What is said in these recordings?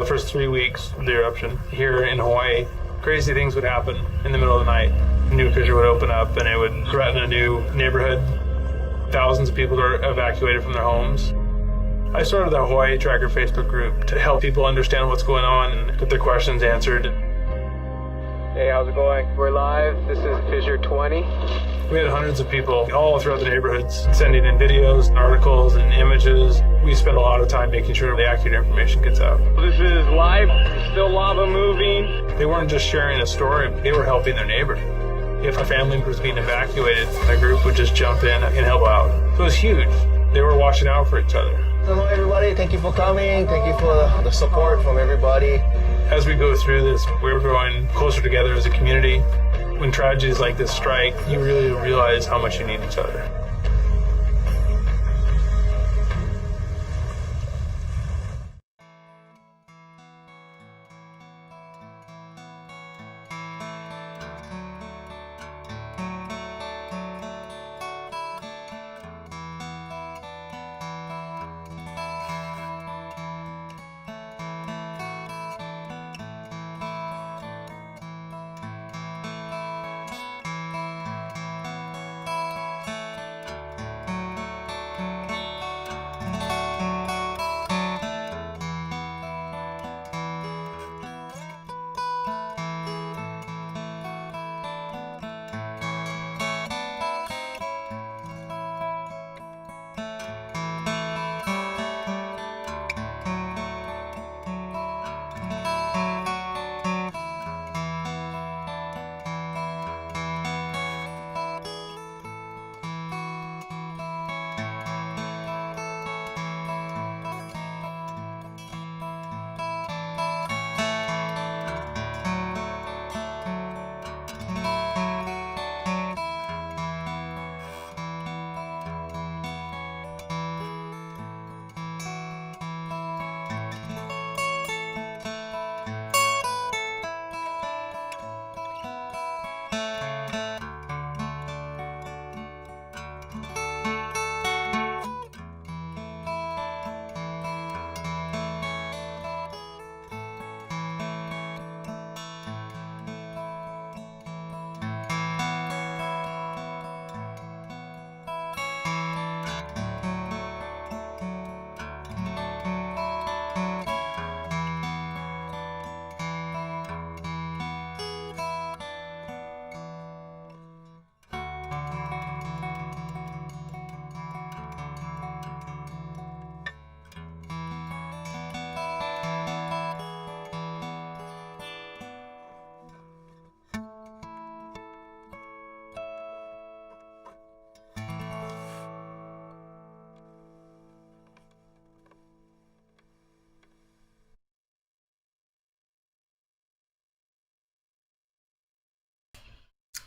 The first 3 weeks of the eruption here in Hawaii, crazy things would happen in the middle of the night. A new fissure would open up and it would threaten a new neighborhood. Thousands of people were evacuated from their homes. I started the Hawaii Tracker Facebook group to help people understand what's going on and get their questions answered. Hey, how's it going? We're live. This is Fissure 20. We had hundreds of people all throughout the neighborhoods sending in videos, articles, and images. We spent a lot of time making sure the accurate information gets out. This is live. Still lava moving. They weren't just sharing a story, they were helping their neighbor. If a family was being evacuated, the group would just jump in and help out. So it was huge. They were watching out for each other. Hello everybody, thank you for coming. Thank you for the support from everybody. As we go through this, we're growing closer together as a community. When tragedies like this strike, you really realize how much you need each other.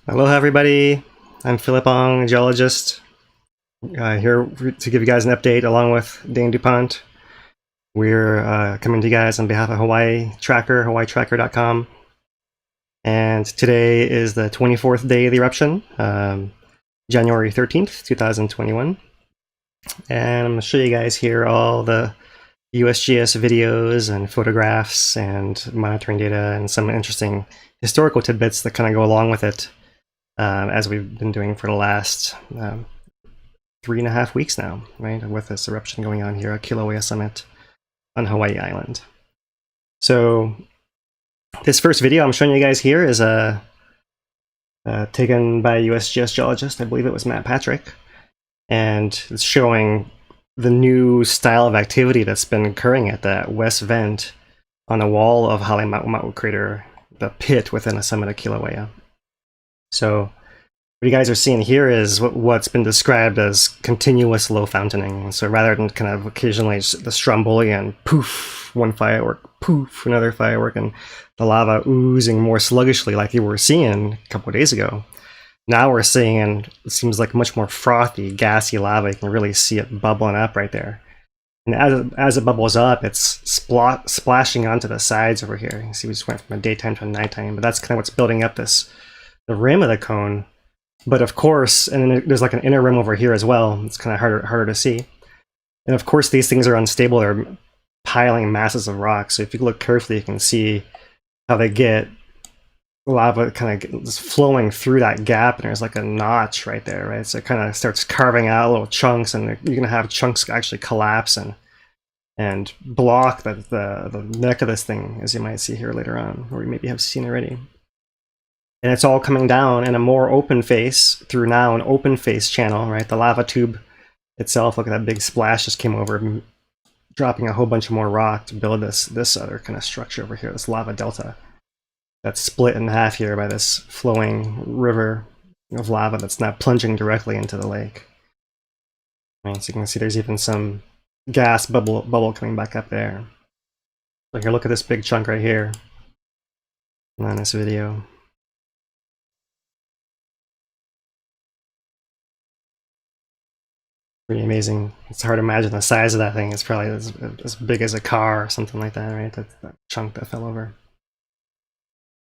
Aloha everybody, I'm Philip Ong, geologist, here to give you guys an update along with Dane DuPont. We're coming to you guys on behalf of Hawaii Tracker, hawaiitracker.com. And today is the 24th day of the eruption, January 13th, 2021. And I'm going to show you guys here all the USGS videos and photographs and monitoring data and some interesting historical tidbits that kind of go along with it. As we've been doing for the last 3.5 weeks now, right, with this eruption going on here at Kīlauea summit on Hawaii Island. So this first video I'm showing you guys here is taken by a USGS geologist. I believe it was Matt Patrick, and it's showing the new style of activity that's been occurring at that west vent on the wall of Halemaumau crater, the pit within the summit of Kīlauea. So what you guys are seeing here is what's been described as continuous low fountaining. So rather than kind of occasionally the Strombolian poof, one firework, poof, another firework, and the lava oozing more sluggishly like you were seeing a couple of days ago, now we're seeing, it seems like much more frothy, gassy lava. You can really see it bubbling up right there. And as it bubbles up, it's splashing onto the sides over here. You can see we just went from a daytime to a nighttime, but that's kind of what's building up the rim of the cone. But of course, and then there's like an inner rim over here as well. It's kind of harder to see. And of course, these things are unstable. They're piling masses of rock. So if you look carefully, you can see how they get lava kind of just flowing through that gap, and there's like a notch right there, right? So it kind of starts carving out little chunks, and you're gonna have chunks actually collapse and block the neck of this thing, as you might see here later on, or you maybe have seen already. And it's all coming down in a more open face through now an open face channel, right? The lava tube itself, look at that big splash just came over, dropping a whole bunch of more rock to build this other kind of structure over here, this lava delta that's split in half here by this flowing river of lava that's now plunging directly into the lake. Right, so you can see there's even some gas bubble coming back up there. So here, look at this big chunk right here on this video. Pretty amazing. It's hard to imagine the size of that thing. It's probably as big as a car or something like that, right? That chunk that fell over.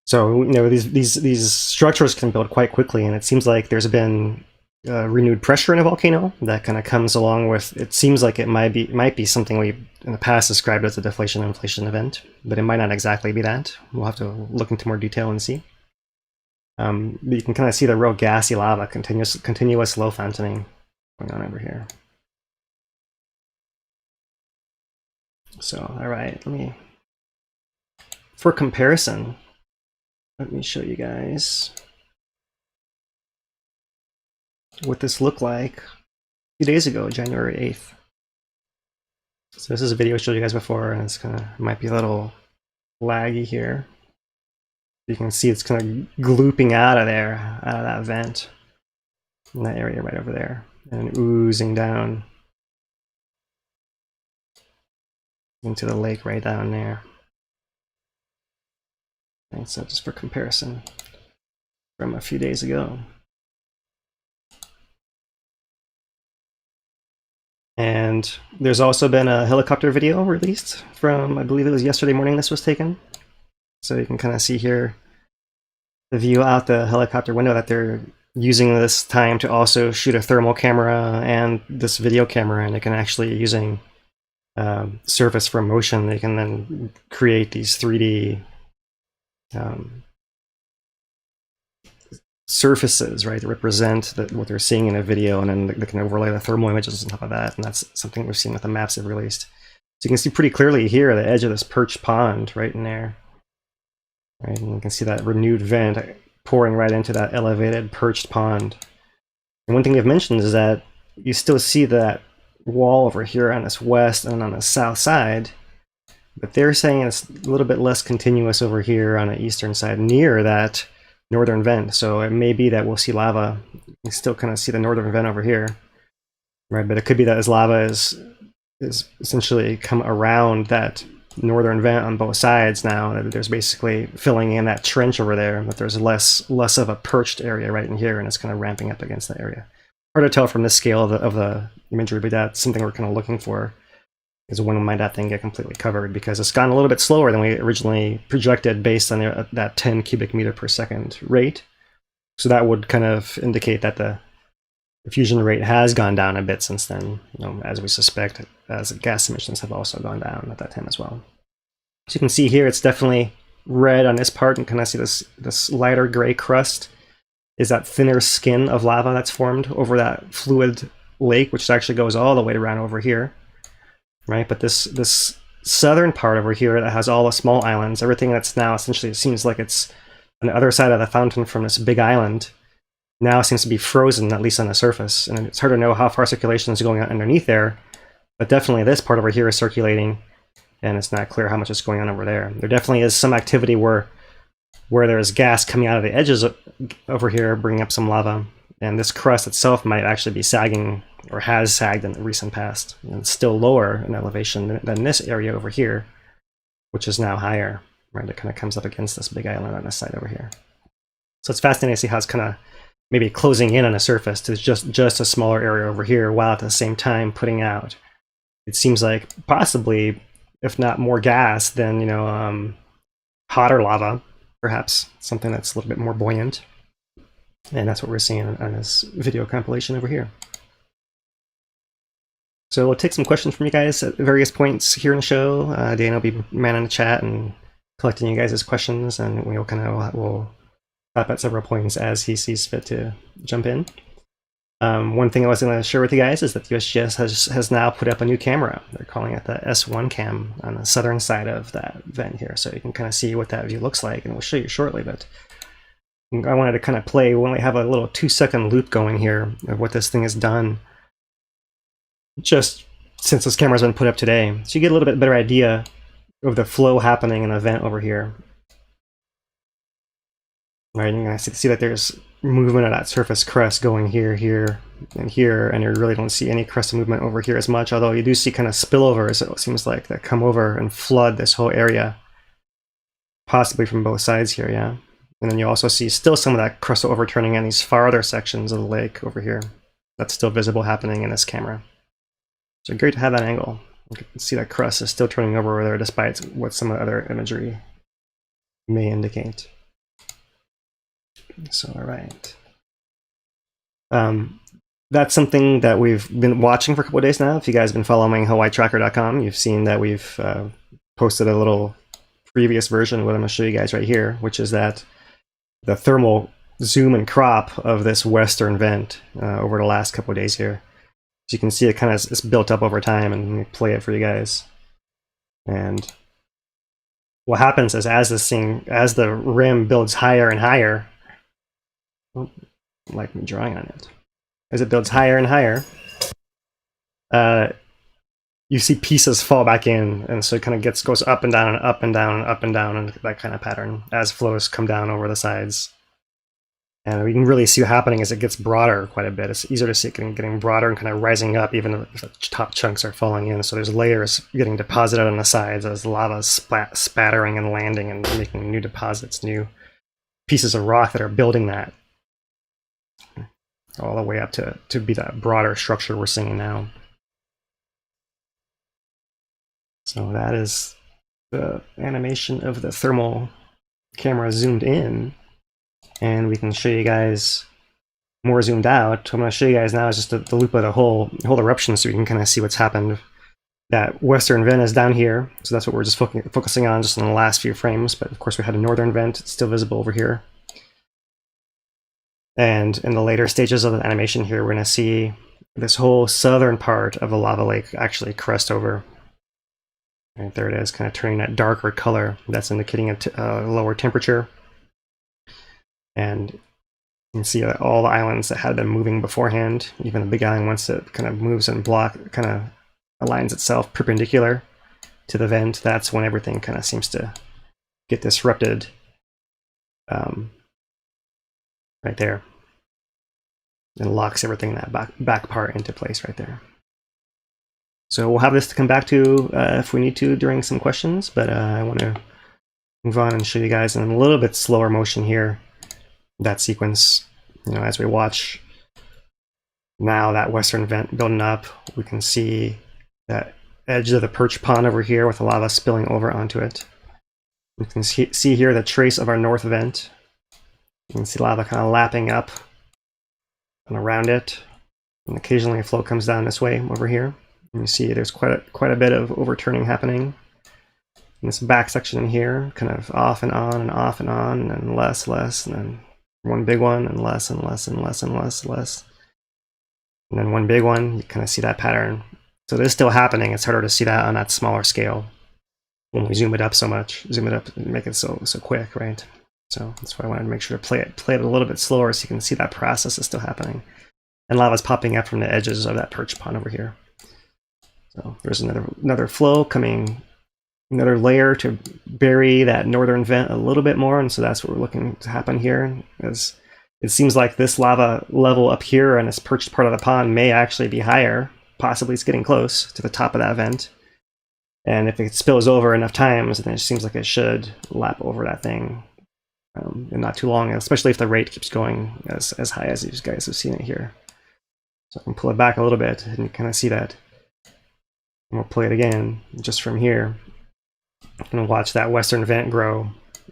So, you know, these structures can build quite quickly, and it seems like there's been renewed pressure in a volcano that kind of comes along with. It seems like it might be something we in the past described as a deflation-inflation event, but it might not exactly be that. We'll have to look into more detail and see. You can kind of see the real gassy lava, continuous low fountaining going on over here. So, all right, for comparison, let me show you guys what this looked like a few days ago, January 8th. So this is a video I showed you guys before, and it's might be a little laggy here. You can see it's kind of glooping out of that vent in that area right over there, and oozing down into the lake right down there. And so just for comparison from a few days ago. And there's also been a helicopter video released from, I believe it was yesterday morning this was taken. So you can kind of see here the view out the helicopter window that they're using this time to also shoot a thermal camera and this video camera, and they can actually, using surface from motion, they can then create these 3D surfaces, right, that represent what they're seeing in a video, and then they can overlay the thermal images on top of that, and that's something we've seen with the maps they've released. So you can see pretty clearly here the edge of this perched pond right in there, right, and you can see that renewed vent pouring right into that elevated perched pond. And one thing they've mentioned is that you still see that wall over here on this west and on the south side, but they're saying it's a little bit less continuous over here on the eastern side near that northern vent. So it may be that we'll see lava. You can still kind of see the northern vent over here, right? But it could be that as lava is essentially come around that northern vent on both sides now, that there's basically filling in that trench over there, but there's less of a perched area right in here, and it's kind of ramping up against that area. Hard to tell from this scale of the imagery, but that's something we're kind of looking for, is when might that thing get completely covered, because it's gone a little bit slower than we originally projected based on that 10 cubic meter per second rate. So that would kind of indicate that the fusion rate has gone down a bit since then, you know, as we suspect, as gas emissions have also gone down at that time as well. So you can see here it's definitely red on this part, and kind of see this lighter gray crust is that thinner skin of lava that's formed over that fluid lake, which actually goes all the way around over here. Right, but this southern part over here that has all the small islands, everything that's now essentially, it seems like it's on the other side of the fountain from this big island, now seems to be frozen, at least on the surface. And it's hard to know how far circulation is going on underneath there, but definitely this part over here is circulating, and it's not clear how much is going on over there. There definitely is some activity where there's gas coming out of the edges over here, bringing up some lava, and this crust itself might actually be sagging, or has sagged in the recent past, and it's still lower in elevation than this area over here, which is now higher, right? It kind of comes up against this big island on this side over here. So it's fascinating to see how it's kind of maybe closing in on the surface to just a smaller area over here, while at the same time putting out, it seems like possibly, if not more gas, then, you know, hotter lava, perhaps something that's a little bit more buoyant. And that's what we're seeing on this video compilation over here. So we'll take some questions from you guys at various points here in the show. Dana will be manning the chat and collecting you guys' questions, and we'll stop at several points as he sees fit to jump in. One thing I was going to share with you guys is that the USGS has now put up a new camera. They're calling it the S1 cam on the southern side of that vent here, so you can kind of see what that view looks like, and we'll show you shortly. But I wanted to kind of play. We only have a little 2-second loop going here of what this thing has done just since this camera's been put up today, so you get a little bit better idea of the flow happening in the vent over here. Right, you're going to see that there's movement of that surface crust going here, here, and here, and you really don't see any crust movement over here as much, although you do see kind of spillovers, it seems like, that come over and flood this whole area, possibly from both sides here, yeah. And then you also see still some of that crust overturning in these farther sections of the lake over here. That's still visible happening in this camera. So great to have that angle. You can see that crust is still turning over there despite what some of the other imagery may indicate. So, all right. That's something that we've been watching for a couple of days now. If you guys have been following hawaiitracker.com, you've seen that we've posted a little previous version of what I'm going to show you guys right here, which is that the thermal zoom and crop of this western vent over the last couple of days here. So you can see it kind of is built up over time, and let me play it for you guys. And what happens is as the rim builds higher and higher, like me drawing on it, as it builds higher and higher, you see pieces fall back in, and so it kind of goes up and down and up and down and up and down, and that kind of pattern as flows come down over the sides. And we can really see what happening as it gets broader quite a bit. It's easier to see it getting broader and kind of rising up, even if the top chunks are falling in. So there's layers getting deposited on the sides as lava is spattering and landing and making new deposits, new pieces of rock that are building that all the way up to be that broader structure we're seeing now. So that is the animation of the thermal camera zoomed in. And we can show you guys more zoomed out. What I'm going to show you guys now is just the loop of the whole eruption, so you can kind of see what's happened. That western vent is down here, so that's what we're just focusing on just in the last few frames. But of course, we had a northern vent. It's still visible over here. And in the later stages of the animation here, we're going to see this whole southern part of the lava lake actually crust over. Right there it is, kind of turning that darker color. That's indicating a lower temperature. And you can see that all the islands that had been moving beforehand, even the big island, once it kind of moves and kind of aligns itself perpendicular to the vent, that's when everything kind of seems to get disrupted right there. And locks everything in that back part into place right there. So we'll have this to come back to if we need to during some questions, but I want to move on and show you guys in a little bit slower motion here that sequence. You know, as we watch now that western vent building up, we can see that edge of the perch pond over here with the lava spilling over onto it. We can see here the trace of our north vent. You can see lava kind of lapping up and around it, and occasionally a flow comes down this way over here. And you see there's quite a bit of overturning happening in this back section in here, kind of off and on and off and on, and less, and then one big one, and less and less and less and less, and then one big one. You kind of see that pattern. So this is still happening. It's harder to see that on that smaller scale when we zoom it up so much, zoom it up and make it so quick, right? So that's why I wanted to make sure to play it a little bit slower so you can see that process is still happening. And lava's popping up from the edges of that perch pond over here. So there's another flow coming, another layer to bury that northern vent a little bit more, and so that's what we're looking to happen here. As it seems like this lava level up here in this perched part of the pond may actually be higher. Possibly it's getting close to the top of that vent. And if it spills over enough times, then it seems like it should lap over that thing in not too long, especially if the rate keeps going as high as these guys have seen it here. So I can pull it back a little bit and you kind of see that. And we'll play it again just from here and watch that western vent grow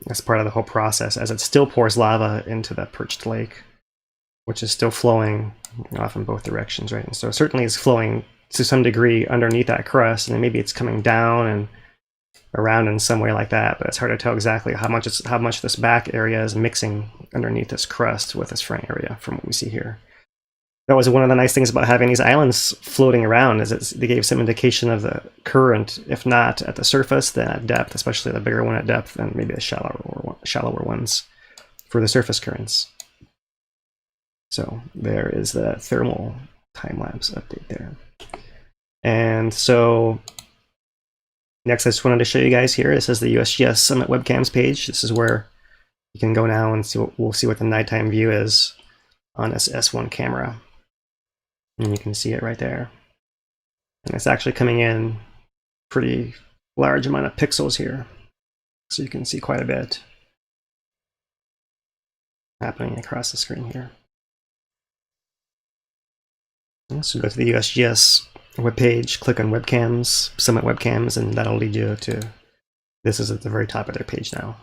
as part of the whole process as it still pours lava into that perched lake, which is still flowing off in both directions, right? And so certainly it's flowing to some degree underneath that crust, and then maybe it's coming down and around in some way like that, but it's hard to tell exactly how much this back area is mixing underneath this crust with this front area from what we see here. That was one of the nice things about having these islands floating around, is they gave some indication of the current, if not at the surface, then at depth, especially the bigger one at depth, and maybe the shallower ones for the surface currents. So there is the thermal time-lapse update there. And so next, I just wanted to show you guys here. This is the USGS Summit webcams page. This is where you can go now and we'll see what the nighttime view is on this S1 camera. And you can see it right there. And it's actually coming in pretty large amount of pixels here. So you can see quite a bit happening across the screen here. So go to the USGS webpage, click on webcams, Summit webcams, and that'll lead you to, this is at the very top of their page now.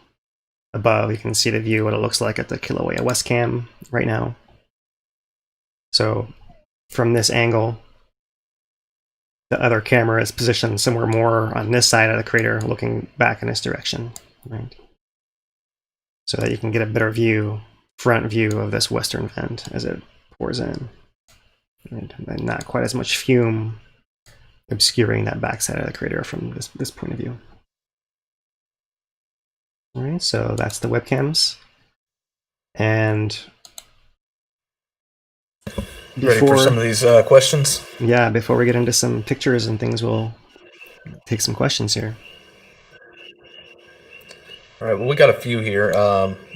Above, you can see the view, what it looks like at the Kīlauea West Cam right now. So from this angle, the other camera is positioned somewhere more on this side of the crater, looking back in this direction, right? So that you can get a better view, front view of this western vent as it pours in. And not quite as much fume obscuring that backside of the crater from this point of view. All right, so that's the webcams. And ready for some of these questions? Yeah, before we get into some pictures and things, we'll take some questions here. All right, well, we got a few here.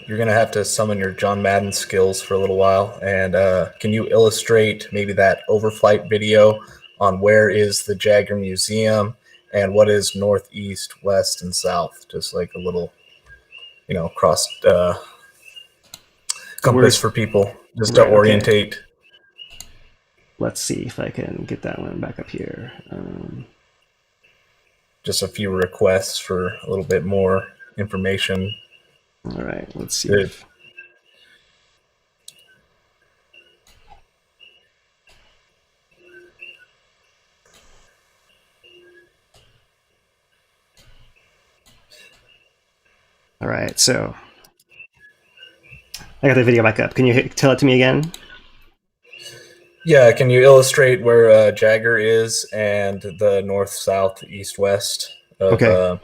You're going to have to summon your John Madden skills for a little while. And can you illustrate maybe that overflight video on where is the Jagger Museum and what is northeast, west, and south? Just like a little, cross compass for people, just to orientate. Okay. Let's see if I can get that one back up here. Just a few requests for a little bit more information. All right, let's see. All right, so I got the video back up. Can you tell it to me again? Yeah, can you illustrate where Jagger is and the north, south, east, west of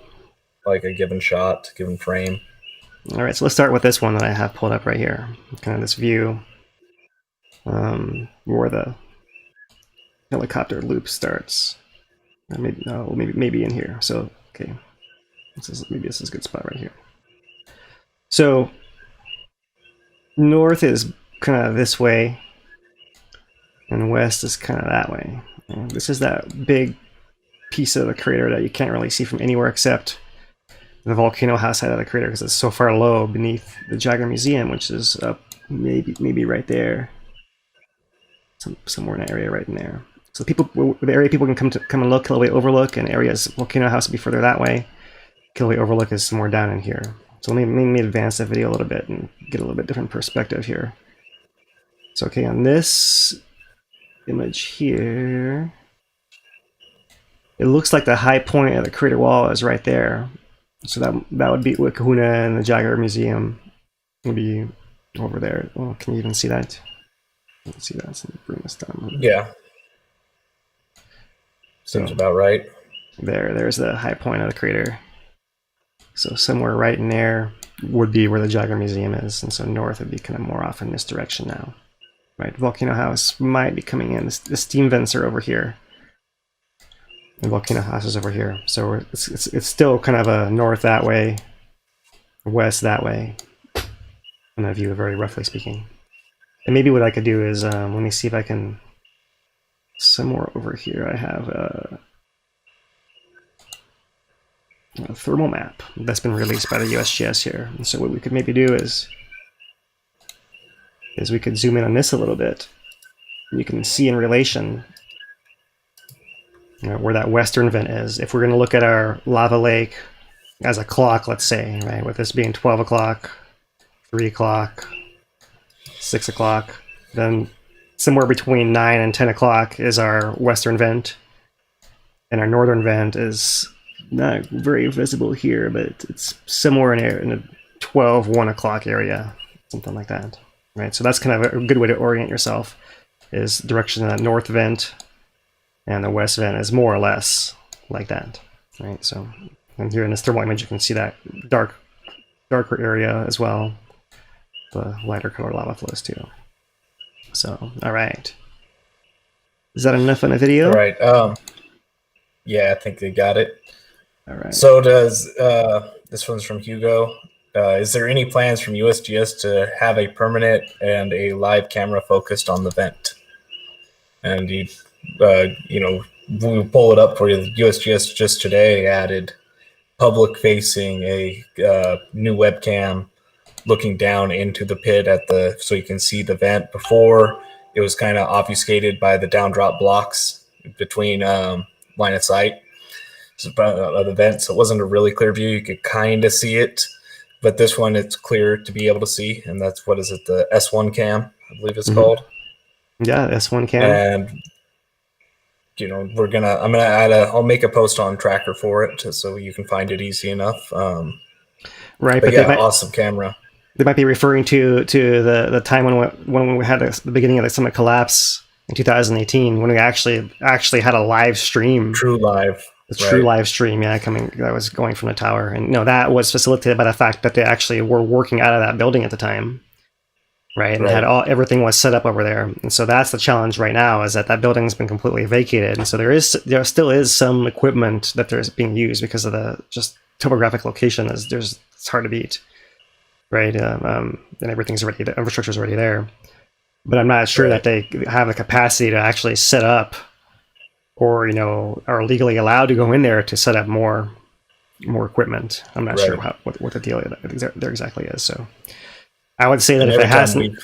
like a given shot, given frame? All right, so let's start with this one that I have pulled up right here. Kind of this view where the helicopter loop starts. Maybe in here. So okay, maybe this is a good spot right here. So north is kind of this way, and west is kind of that way. And this is that big piece of the crater that you can't really see from anywhere except the volcano house side of the crater, because it's so far low beneath the Jagger Museum, which is up maybe right there, somewhere in that area right in there. So the area people can come and look, Kīlauea Overlook, and areas volcano house will be further that way. Kīlauea Overlook is somewhere down in here. So let me advance the video a little bit and get a little bit different perspective here. So okay, on this image here, it looks like the high point of the crater wall is right there. So that would be Kona, and the Jagger Museum would be over there. Oh, can you even see that? Let's see that. So bring this down. Yeah. Seems about right. There's the high point of the crater. So somewhere right in there would be where the Jagger Museum is, and so north would be kind of more off in this direction now. Right, Volcano House might be coming in. The steam vents are over here. The volcano house is over here, so it's still kind of a north that way, west that way, in that view, very roughly speaking. And maybe what I could do is, let me see if I can, somewhere over here I have a thermal map that's been released by the USGS here. And so what we could maybe do is we could zoom in on this a little bit. You can see in relation where that western vent is. If we're going to look at our lava lake as a clock, let's say, right, with this being 12 o'clock, 3 o'clock, 6 o'clock, then somewhere between 9 and 10 o'clock is our western vent. and our northern vent is not very visible here, but it's somewhere in a 12, 1 o'clock area, something like that, right? So that's kind of a good way to orient yourself, is direction of that north vent, and the west vent is more or less like that, right? So, and here in this thermal image, you can see that darker area as well, the lighter color lava flows too. So, all right. Is that enough on a video? All right. Yeah, I think they got it. All right. So does this one's from Hugo. Is there any plans from USGS to have a permanent and a live camera focused on the vent? And we pull it up for you. USGS just today added public-facing a new webcam looking down into the pit so you can see the vent. Before, it was kind of obfuscated by the down drop blocks between line of sight of the vent, so it wasn't a really clear view. You could kind of see it, but this one, it's clear to be able to see, and that's, what is it, the S1 cam, I believe it's called. Yeah, S1 cam. And I'll make a post on Tracker for it so you can find it easy enough. Right, but yeah, awesome camera. They might be referring to the time when we had the beginning of the summit collapse in 2018, when we actually had a live stream. True live. True live stream, yeah, that was going from the tower. And no, that was facilitated by the fact that they actually were working out of that building at the time. Right, and everything was set up over there. And so that's the challenge right now, is that building's been completely vacated. And so there still is some equipment that there's being used because of the just topographic location it's hard to beat. Right, and everything's already, the infrastructure's already there. But I'm not sure that they have the capacity to actually set up, or are legally allowed to go in there to set up more equipment. I'm not sure what the deal there exactly is. So I would say that if it hasn't,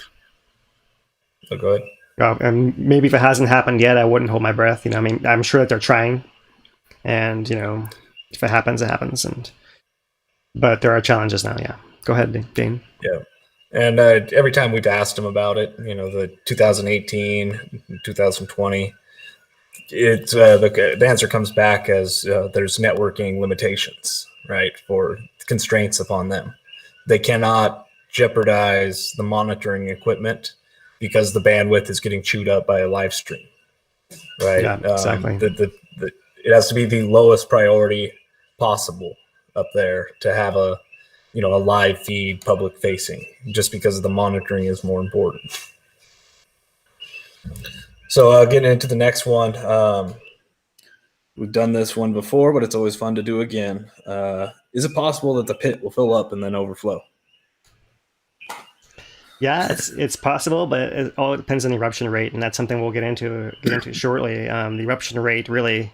go ahead. And maybe if it hasn't happened yet, I wouldn't hold my breath. I mean, I'm sure that they're trying, and if it happens, it happens. But there are challenges now. Yeah, go ahead, Dane. Yeah. And every time we've asked them about it, the 2018, 2020, it's the answer comes back as there's networking limitations, right, for constraints upon them. They cannot jeopardize the monitoring equipment because the bandwidth is getting chewed up by a live stream, right? Yeah, exactly. It has to be the lowest priority possible up there to have a live feed, public facing, just because the monitoring is more important. So getting into the next one, we've done this one before, but it's always fun to do again. Is it possible that the pit will fill up and then overflow? Yeah, it's possible, but it all depends on the eruption rate, and that's something we'll get into shortly. The eruption rate really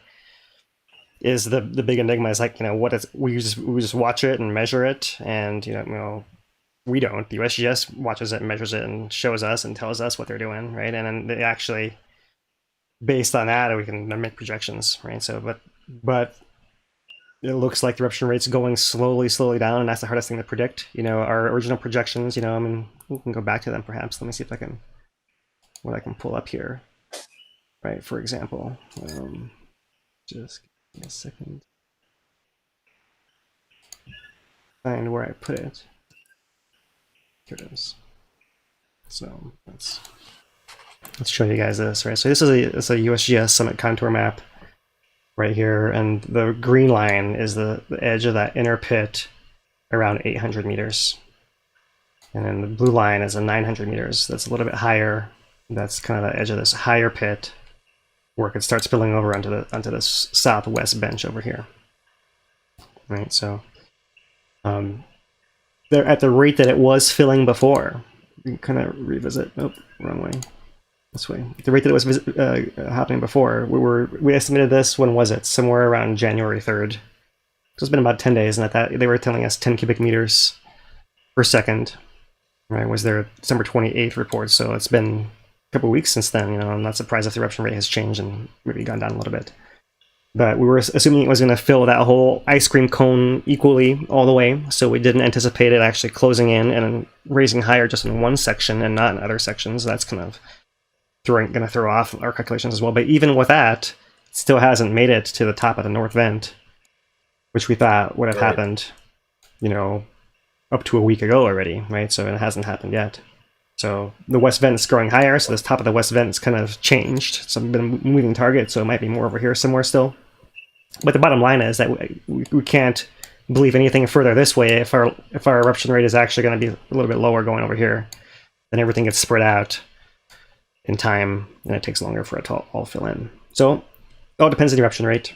is the big enigma. Is like, what is, we just watch it and measure it, and we don't. The USGS watches it and measures it and shows us and tells us what they're doing, right? And then they actually, based on that, we can make projections, right? So, but it looks like the eruption rate's going slowly down, and that's the hardest thing to predict. Our original projections, I mean, we can go back to them perhaps. Let me see if I can pull up here, right? For example, just give me a second. Find where I put it. Here it is. So let's show you guys this, right? So this is a USGS summit contour map right here, and the green line is the edge of that inner pit around 800 meters. And then the blue line is a 900 meters. That's a little bit higher. That's kind of the edge of this higher pit where it could start spilling over onto this southwest bench over here. Right, so they're at the rate that it was filling before. You can kind of revisit. Oh, wrong way. This way. The rate that it was happening before. We estimated this. When was it? Somewhere around January 3rd. So it's been about 10 days, and at that they were telling us 10 cubic meters per second. Right, was their December 28th report. So it's been a couple of weeks since then. I'm not surprised if the eruption rate has changed and maybe gone down a little bit. But we were assuming it was going to fill that whole ice cream cone equally all the way, so we didn't anticipate it actually closing in and raising higher just in one section and not in other sections. That's kind of going to throw off our calculations as well. But even with that, still hasn't made it to the top of the north vent, which we thought would have happened, you know, up to a week ago already, right? So it hasn't happened yet. So the west vent is growing higher, so this top of the west vent is kind of changed. So I've been moving target, so it might be more over here somewhere still. But the bottom line is that we can't believe anything further this way if our eruption rate is actually going to be a little bit lower going over here. Then everything gets spread out in time, and it takes longer for it to all fill in. So it all depends on the eruption rate.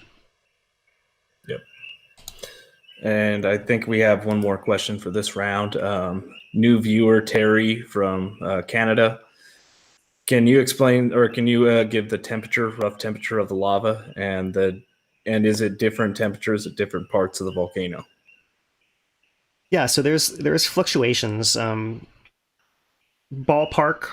Yep. And I think we have one more question for this round. New viewer Terry from Canada. Can you explain, or can you give the rough temperature of the lava, and is it different temperatures at different parts of the volcano? Yeah, so there's fluctuations. Ballpark,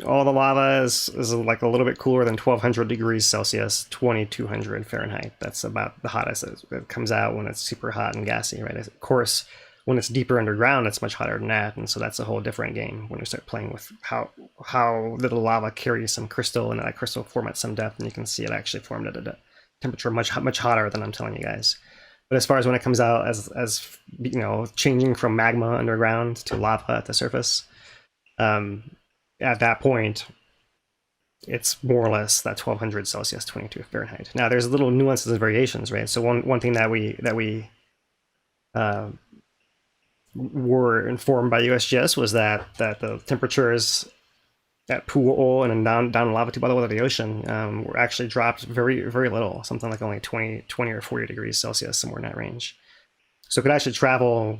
all the lava is like a little bit cooler than 1200 degrees Celsius, 2200 Fahrenheit. That's about the hottest it comes out when it's super hot and gassy, right? Of course, when it's deeper underground, it's much hotter than that, and so that's a whole different game when you start playing with how little lava carries some crystal, and that crystal form at some depth, and you can see it actually formed at a temperature much hotter than I'm telling you guys. But as far as when it comes out as you know, changing from magma underground to lava at the surface, at that point, it's more or less that 1200 Celsius, 22 Fahrenheit. Now, there's little nuances and variations, right? So one thing that we were informed by USGS was that the temperatures at pool and down the lava tube all the way to the ocean were actually dropped very, very little, something like only 20 or 40 degrees Celsius, somewhere in that range. So it could actually travel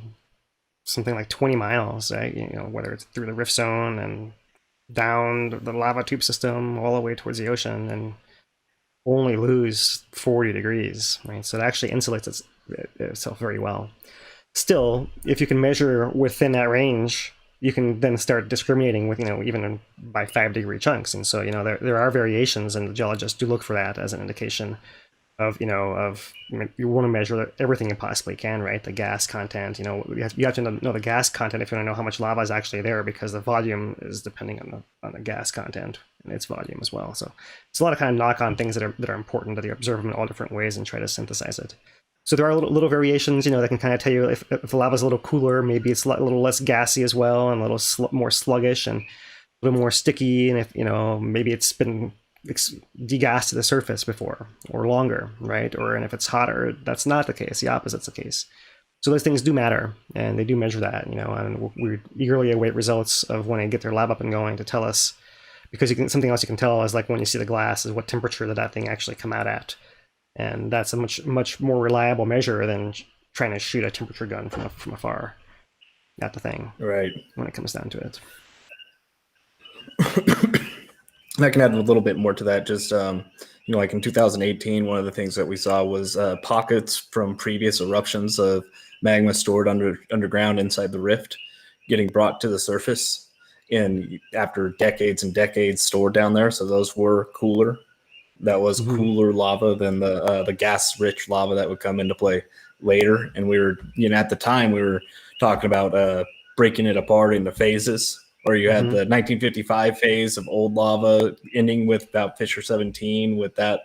something like 20 miles, right? You know, whether it's through the rift zone and down the lava tube system all the way towards the ocean, and only lose 40 degrees, right? So it actually insulates itself very well. Still, if you can measure within that range, you can then start discriminating with, you know, even by 5-degree chunks. And so, you know, there are variations, and the geologists do look for that as an indication of, you know, you want to measure everything you possibly can, right? The gas content, you know, you have to know the gas content if you want to know how much lava is actually there, because the volume is depending on the gas content and its volume as well. So it's a lot of kind of knock-on things that are important, that you observe them in all different ways and try to synthesize it. So there are little variations, you know, that can kind of tell you if the lava is a little cooler, maybe it's a little less gassy as well, and a little more sluggish and a little more sticky. And if, you know, maybe it's been degassed to the surface before or longer, right? And if it's hotter, that's not the case. The opposite's the case. So those things do matter, and they do measure that, you know, and we eagerly await results of when they get their lab up and going to tell us, because something else you can tell is like when you see the glass is what temperature that thing actually come out at. And that's a much more reliable measure than trying to shoot a temperature gun from afar at the thing. Right. When it comes down to it. I can add a little bit more to that. Just, you know, like in 2018, one of the things that we saw was pockets from previous eruptions of magma stored underground inside the rift getting brought to the surface after decades and decades stored down there. So those were cooler. That was cooler lava than the gas-rich lava that would come into play later. And we were, you know, at the time we were talking about breaking it apart into phases, or you had the 1955 phase of old lava ending with about Fissure 17 with that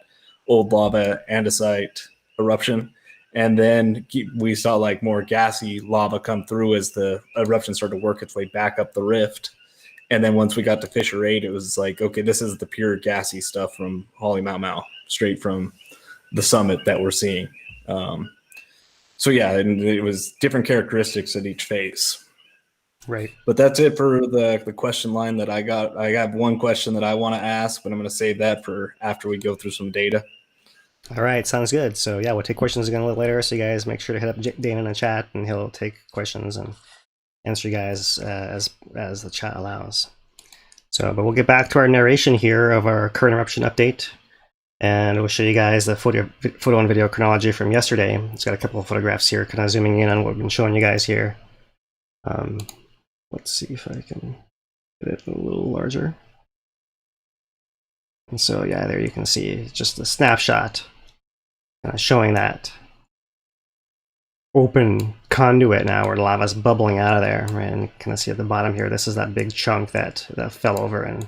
old lava andesite eruption. And then we saw like more gassy lava come through as the eruption started to work its way back up the rift. And then once we got to Fissure 8, it was like, okay, this is the pure gassy stuff from Hale Mau, straight from the summit that we're seeing. So yeah, and it was different characteristics at each phase. Right. But that's it for the question line that I got. I have one question that I want to ask, but I'm going to save that for after we go through some data. All right, sounds good. So yeah, we'll take questions again a little later. So you guys make sure to hit up Dana in the chat, and he'll take questions and answer you guys as the chat allows. So, but we'll get back to our narration here of our current eruption update, and we'll show you guys the photo and video chronology from yesterday. It's got a couple of photographs here, kind of zooming in on what we've been showing you guys here. Let's see if I can get it a little larger. And so yeah, there you can see just a snapshot showing that open conduit now where the lava's bubbling out of there, right? And you kind of see at the bottom here, this is that big chunk that fell over and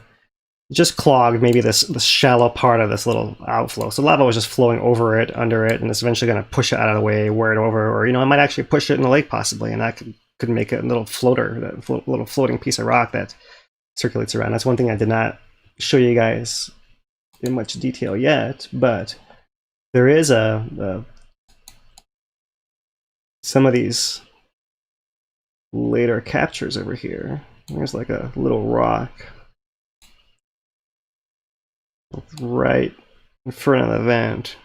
just clogged maybe this shallow part of this little outflow. So lava was just flowing over it, under it, and it's eventually going to push it out of the way, wear it over, or it might actually push it in the lake possibly, and that could make a little floater, that little floating piece of rock that circulates around. That's one thing I did not show you guys in much detail yet, but there is some of these later captures over here. There's like a little rock right in front of the vent,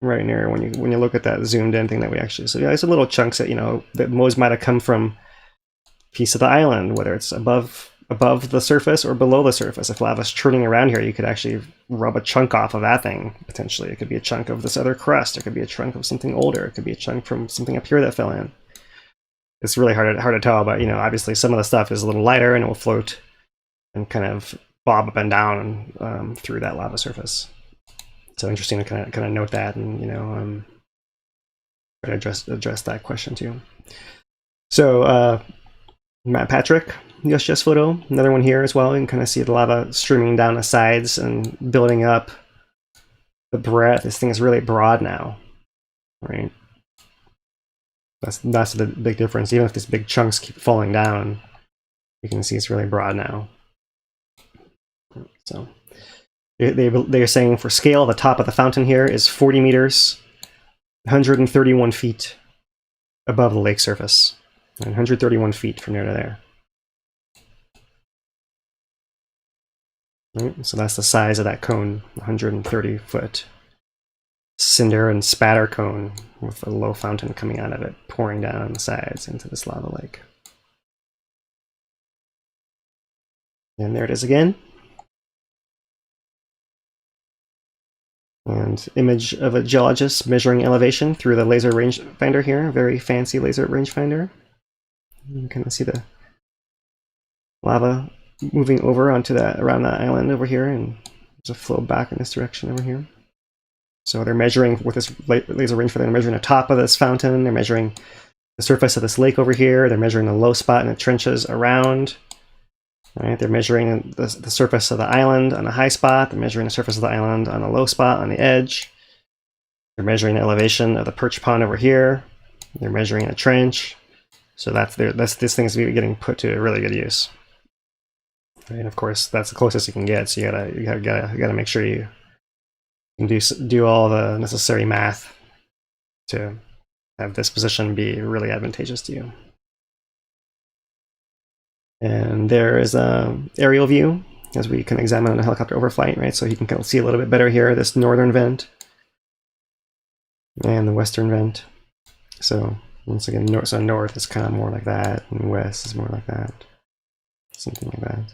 right near when you look at that zoomed in thing that we actually. So yeah, there's a little chunks that that most might have come from a piece of the island, whether it's above the surface or below the surface. If lava's churning around here, you could actually rub a chunk off of that thing potentially. It could be a chunk of this other crust. It could be a chunk of something older. It could be a chunk from something up here that fell in. It's really hard to tell, but obviously some of the stuff is a little lighter and it will float and kind of bob up and down through that lava surface. So interesting to kind of note that, and try to address that question too. So Matt Patrick, USGS photo, another one here as well. You can kind of see the lava streaming down the sides and building up the breadth. This thing is really broad now, right? That's the big difference. Even if these big chunks keep falling down, you can see it's really broad now. So they're saying for scale, the top of the fountain here is 40 meters, 131 feet above the lake surface, and 131 feet from there to there. Right, so that's the size of that cone, 130-foot cinder and spatter cone with a low fountain coming out of it, pouring down on the sides into this lava lake. And there it is again. And image of a geologist measuring elevation through the laser rangefinder here, very fancy laser rangefinder. You can kind of see the lava moving over onto around that island over here, and there's a flow back in this direction over here. So they're measuring with this laser rangefinder. They're measuring the top of this fountain. They're measuring the surface of this lake over here. They're measuring the low spot in the trenches around. Right? They're measuring the surface of the island on a high spot. They're measuring the surface of the island on a low spot on the edge. They're measuring the elevation of the perch pond over here. They're measuring a trench. So this thing's getting put to really good use. Right? And of course, that's the closest you can get. So you gotta make sure you can do all the necessary math to have this position be really advantageous to you. And there is an aerial view as we can examine a helicopter overflight, right? So you can kind of see a little bit better here, this northern vent and the western vent. So once again, north is kind of more like that, and west is more like that, something like that.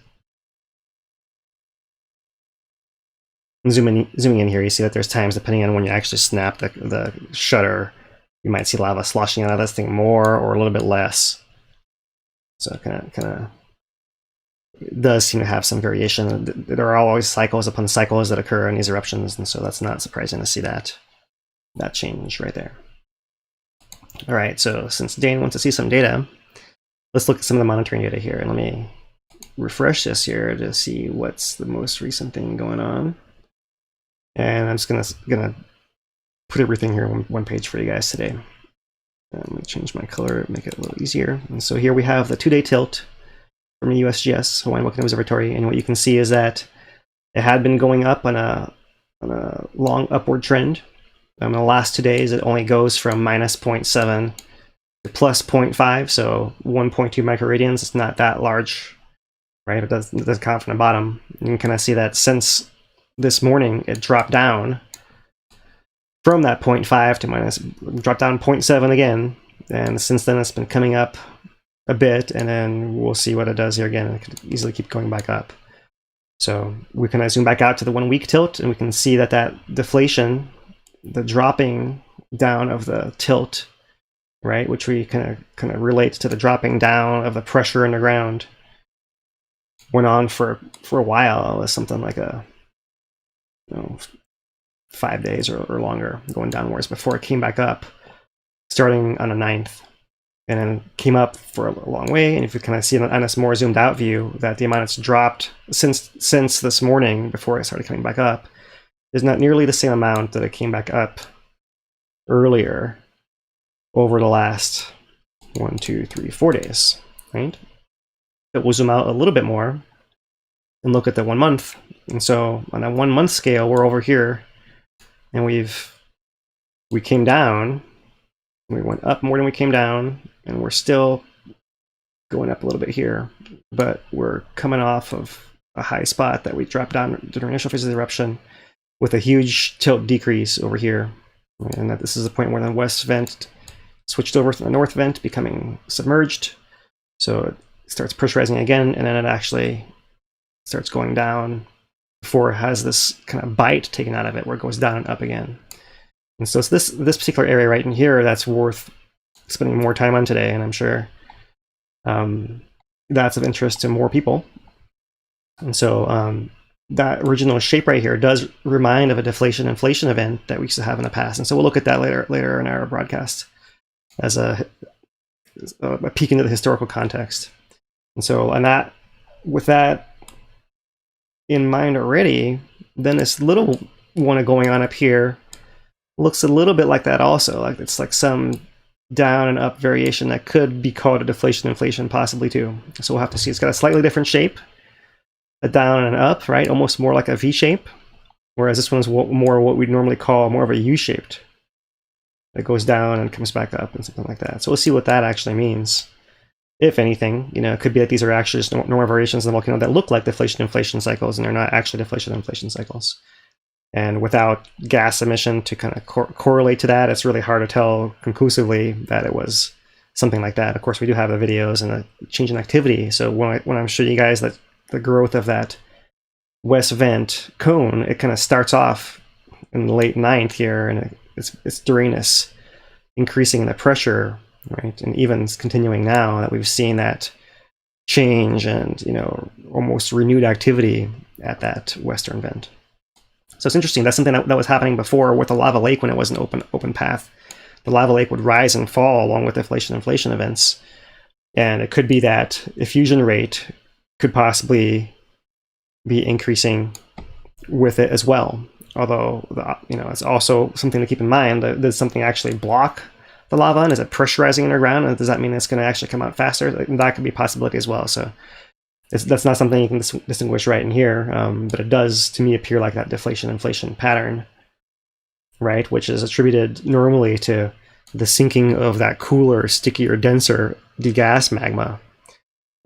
And zooming in here, you see that there's times, depending on when you actually snap the shutter, you might see lava sloshing out of this thing more or a little bit less. So kind of it does seem to have some variation. There are always cycles upon cycles that occur in these eruptions, and so that's not surprising to see that change right there. All right, so since Dane wants to see some data, let's look at some of the monitoring data here. And let me refresh this here to see what's the most recent thing going on. And I'm just gonna put everything here on one page for you guys today. Let me change my color, make it a little easier. And so here we have the 2-day tilt from the USGS Hawaiian Volcano Observatory, and what you can see is that it had been going up on a long upward trend. In the last 2 days, it only goes from minus 0.7 to plus 0.5, so 1.2 microradians. It's not that large, right? It doesn't count from the bottom. You can kind of see that since this morning, it dropped down from that 0.5 to dropped down 0.7 again, and since then it's been coming up a bit, and then we'll see what it does here again. It could easily keep going back up. So we can zoom back out to the 1 week tilt, and we can see that deflation, the dropping down of the tilt, right, which we kind of relate to the dropping down of the pressure in the ground, went on for a while. It was something like 5 days or longer going downwards before it came back up, starting on the 9th. and then came up for a long way. And if you kind of see on this more zoomed out view that the amount it's dropped since this morning before it started coming back up is not nearly the same amount that it came back up earlier over the last 1, 2, 3, 4 days, right? But we'll zoom out a little bit more and look at the 1 month. And so on a 1 month scale, we're over here, and we came down, we went up more than we came down, and we're still going up a little bit here, but we're coming off of a high spot that we dropped down during initial phases of the eruption with a huge tilt decrease over here. And that this is the point where the west vent switched over to the north vent, becoming submerged. So it starts pressurizing again, and then it actually starts going down before it has this kind of bite taken out of it, where it goes down and up again. And so it's this particular area right in here that's worth spending more time on today, and I'm sure that's of interest to more people. And so that original shape right here does remind of a deflation-inflation event that we used to have in the past. And so we'll look at that later in our broadcast as a peek into the historical context. And so with that in mind already, then this little one going on up here looks a little bit like that also. Like it's like some down and up variation that could be called a deflation-inflation possibly too. So we'll have to see. It's got a slightly different shape. A down and up, right? Almost more like a V shape, whereas this one's more what we'd normally call more of a U-shaped. It goes down and comes back up and something like that. So we'll see what that actually means. If anything, it could be that these are actually just normal variations in the volcano that look like deflation-inflation cycles, and they're not actually deflation-inflation cycles. And without gas emission to kind of correlate to that, it's really hard to tell conclusively that it was something like that. Of course, we do have the videos and the change in activity. So when I'm showing you guys that the growth of that west vent cone, it kind of starts off in the late 9th here, and it's during this increasing in the pressure, right? And even continuing now that we've seen that change and almost renewed activity at that western vent. So it's interesting. That's something that was happening before with the lava lake when it was an open path. The lava lake would rise and fall along with deflation-inflation events, and it could be that effusion rate could possibly be increasing with it as well. Although, it's also something to keep in mind. Does something actually block the lava, and is it pressurizing underground? And does that mean it's going to actually come out faster? That could be a possibility as well. So that's not something you can distinguish right in here, but it does, to me, appear like that deflation-inflation pattern, right? Which is attributed normally to the sinking of that cooler, stickier, denser degas magma.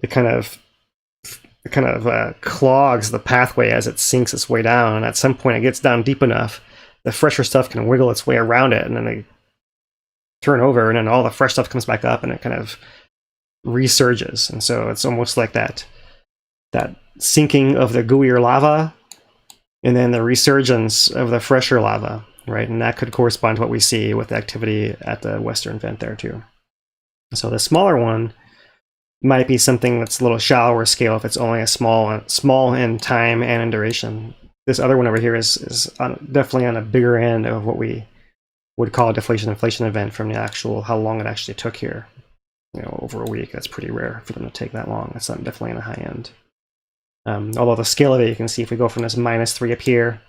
It kind of clogs the pathway as it sinks its way down, and at some point it gets down deep enough, the fresher stuff can wiggle its way around it, and then they turn over, and then all the fresh stuff comes back up, and it kind of resurges. And so it's almost like that sinking of the gooier lava, and then the resurgence of the fresher lava, right? And that could correspond to what we see with the activity at the western vent there too. So the smaller one might be something that's a little shallower scale if it's only a small in time and in duration. This other one over here is definitely on a bigger end of what we would call a deflation-inflation event from the actual how long it actually took here. Over a week. That's pretty rare for them to take that long. That's definitely on the high end. Although the scale of it, you can see if we go from this -3 up here,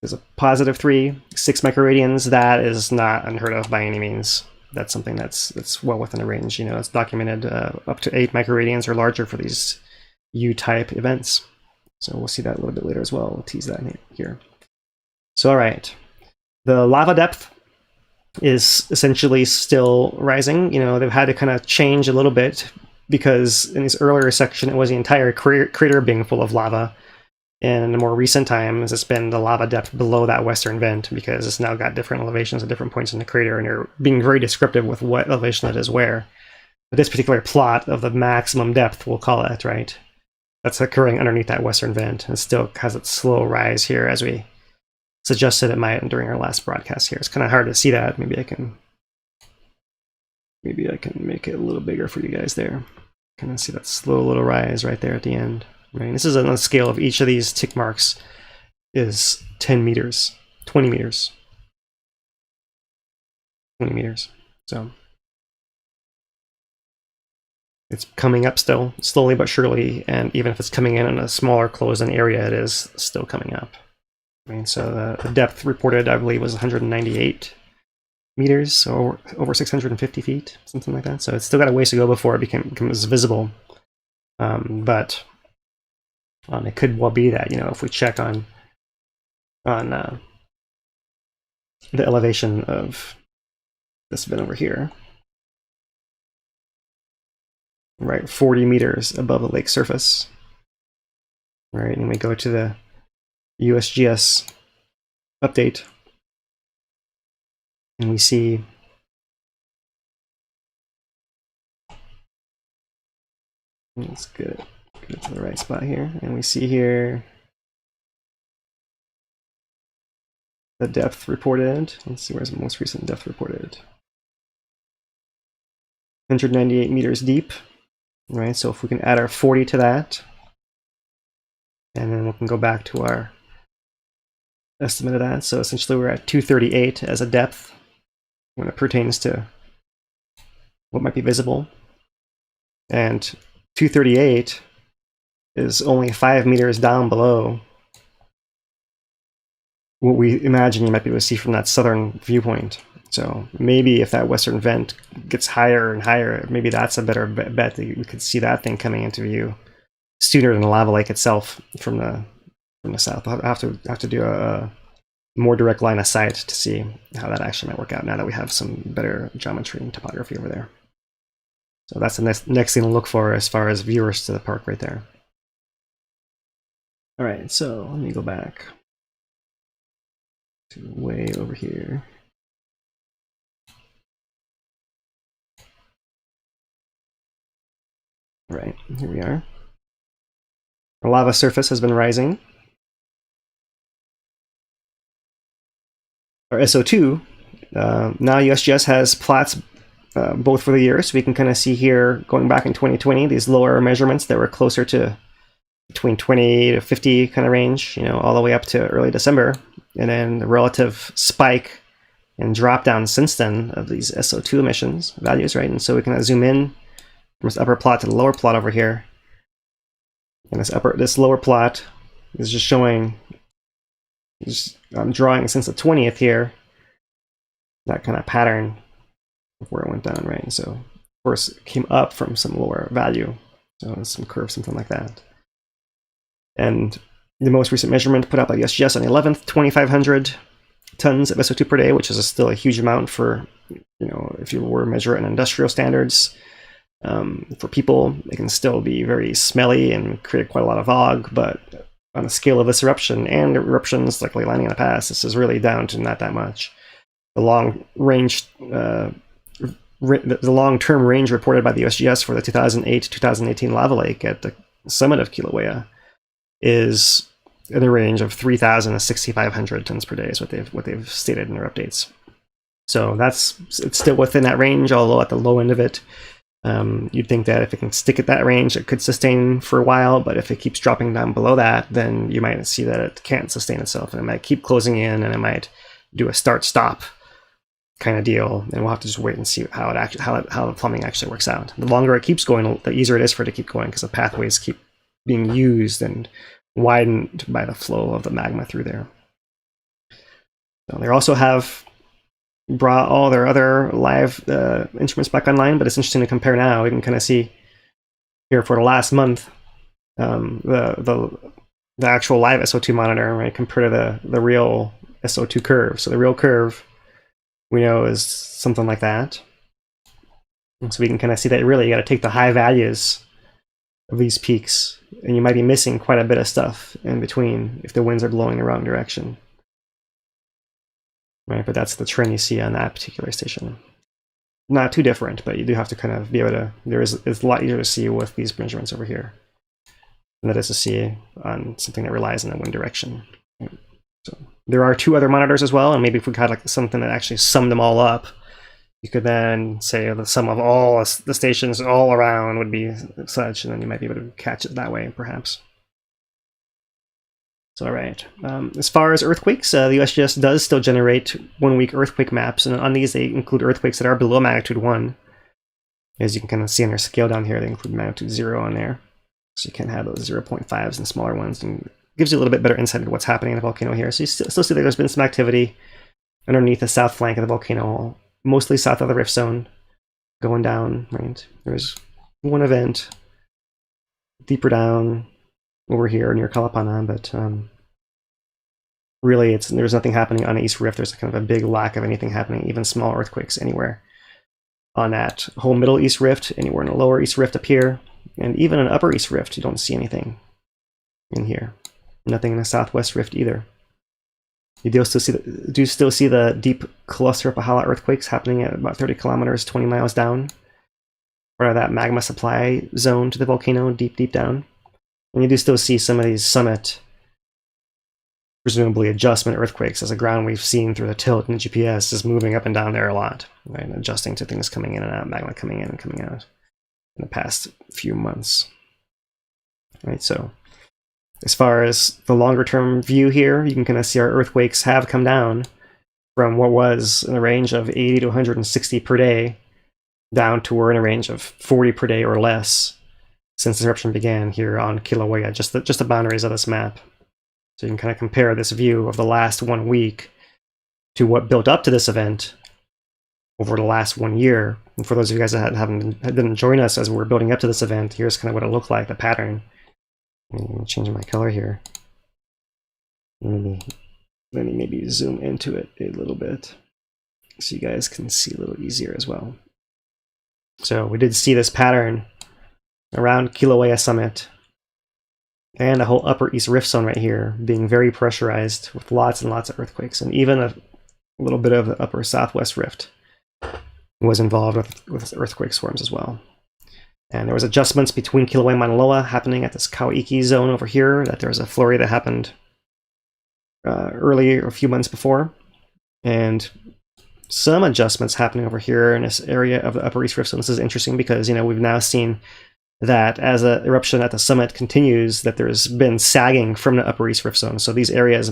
there's a +3, 6 microradians. That is not unheard of by any means. That's something that's well within the range. It's documented up to 8 microradians or larger for these U-type events. So we'll see that a little bit later as well. We'll tease that here. So all right, the lava depth is essentially still rising. They've had to kind of change a little bit because in this earlier section it was the entire crater being full of lava. And in the more recent times, it's been the lava depth below that western vent because it's now got different elevations at different points in the crater, and they're being very descriptive with what elevation it is where. But this particular plot of the maximum depth, we'll call it, right? That's occurring underneath that western vent. And still has its slow rise here as we suggested it might during our last broadcast here. It's kind of hard to see that. Maybe I can make it a little bigger for you guys there. Kind of see that slow little rise right there at the end. Right. This is on the scale of each of these tick marks is 10 meters, 20 meters, 20 meters. So It's coming up still, slowly but surely, and even if it's coming in a smaller closed-in area, it is still coming up. I mean, so the depth reported, I believe, was 198 meters, so over 650 feet, something like that. So it's still got a ways to go before it becomes visible. But it could well be that, if we check on the elevation of this vent over here, right, 40 meters above the lake surface, right, and we go to the USGS update, and we see let's get it to the right spot here, and we see here the depth reported. Let's see, where's the most recent depth reported. 198 meters deep, right? So if we can add our 40 to that, and then we can go back to our estimate of that. So essentially we're at 238 as a depth when it pertains to what might be visible. And 238 is only 5 meters down below what we imagine you might be able to see from that southern viewpoint. So maybe if that western vent gets higher and higher, maybe that's a better bet that we could see that thing coming into view sooner than the lava lake itself from the south. I'll have to do a more direct line of sight to see how that actually might work out now that we have some better geometry and topography over there. So that's the next thing to look for as far as viewers to the park right there. All right, so let me go back to way over here. Right, here we are. The lava surface has been rising. Our SO2, now USGS has plots both for the year, so we can kind of see here, going back in 2020, these lower measurements that were closer to between 20 to 50 kind of range, all the way up to early December, and then the relative spike and drop down since then of these SO2 emissions values, right? And so we can zoom in from this upper plot to the lower plot over here, and this lower plot is just showing. I'm drawing since the 20th here, that kind of pattern of where it went down, right? And so, of course, it came up from some lower value, so some curve, something like that. And the most recent measurement put out by the USGS on the 11th, 2,500 tons of SO2 per day, which is still a huge amount for, if you were to measure it in industrial standards. For people, it can still be very smelly and create quite a lot of fog, but on the scale of this eruption and eruptions like Lake Landing in the past, this is really down to not that much. The long-term range reported by the USGS for the 2008-2018 lava lake at the summit of Kīlauea is in the range of 3,000 to 6,500 tons per day is what they've stated in their updates. So it's still within that range, although at the low end of it. You'd think that if it can stick at that range, it could sustain for a while, but if it keeps dropping down below that, then you might see that it can't sustain itself, and it might keep closing in, and it might do a start-stop kind of deal, and we'll have to just wait and see how the plumbing actually works out. The longer it keeps going, the easier it is for it to keep going, because the pathways keep being used and widened by the flow of the magma through there. So they also have brought all their other live instruments back online, but it's interesting to compare now. We can kind of see here for the last month the actual live SO2 monitor, right, compared to the real SO2 curve. So the real curve we know is something like that. And so we can kind of see that really you got to take the high values of these peaks, and you might be missing quite a bit of stuff in between if the winds are blowing the wrong direction. Right, but that's the trend you see on that particular station. Not too different, but you do have to kind of be able to. It's a lot easier to see with these measurements over here than it is to see on something that relies on the wind direction. So there are two other monitors as well, and maybe if we had like something that actually summed them all up, you could then say the sum of all the stations all around would be such, and then you might be able to catch it that way, perhaps. So, all right. As far as earthquakes, the USGS does still generate 1 week earthquake maps, and on these they include earthquakes that are below magnitude 1. As you can kind of see on their scale down here, they include magnitude 0 on there. So you can have those 0.5s and smaller ones, and gives you a little bit better insight into what's happening in the volcano here. So you still see that there's been some activity underneath the south flank of the volcano, mostly south of the rift zone, going down, right? There's one event deeper down over here near Kalapana, but really there's nothing happening on the East Rift. There's kind of a big lack of anything happening, even small earthquakes anywhere on that whole middle East Rift, anywhere in the lower East Rift up here, and even in upper East Rift, you don't see anything in here. Nothing in the Southwest Rift either. You do still see the deep cluster of Pahala earthquakes happening at about 30 kilometers, 20 miles down, part of that magma supply zone to the volcano, deep down. And you do still see some of these summit, presumably adjustment earthquakes, as the ground we've seen through the tilt and the GPS is moving up and down there a lot, right? And adjusting to things coming in and out, magma coming in and coming out in the past few months. Right, so as far as the longer term view here, you can kind of see our earthquakes have come down from what was in the range of 80 to 160 per day down to we're in a range of 40 per day or less since the eruption began here on Kīlauea, just the boundaries of this map. So you can kind of compare this view of the last 1 week to what built up to this event over the last 1 year. And for those of you guys that didn't join us as we were building up to this event, here's kind of what it looked like, the pattern. I'm changing my color here. Let me maybe zoom into it a little bit so you guys can see a little easier as well. So we did see this pattern around Kīlauea summit and the whole upper East Rift zone right here being very pressurized with lots and lots of earthquakes, and even a little bit of the upper Southwest Rift was involved with earthquake swarms as well. And there was adjustments between Kīlauea and Mauna Loa happening at this Kauiki zone over here, that there was a flurry that happened earlier, a few months before. And some adjustments happening over here in this area of the Upper East Rift Zone. This is interesting because, we've now seen that as the eruption at the summit continues, that there's been sagging from the Upper East Rift Zone. So these areas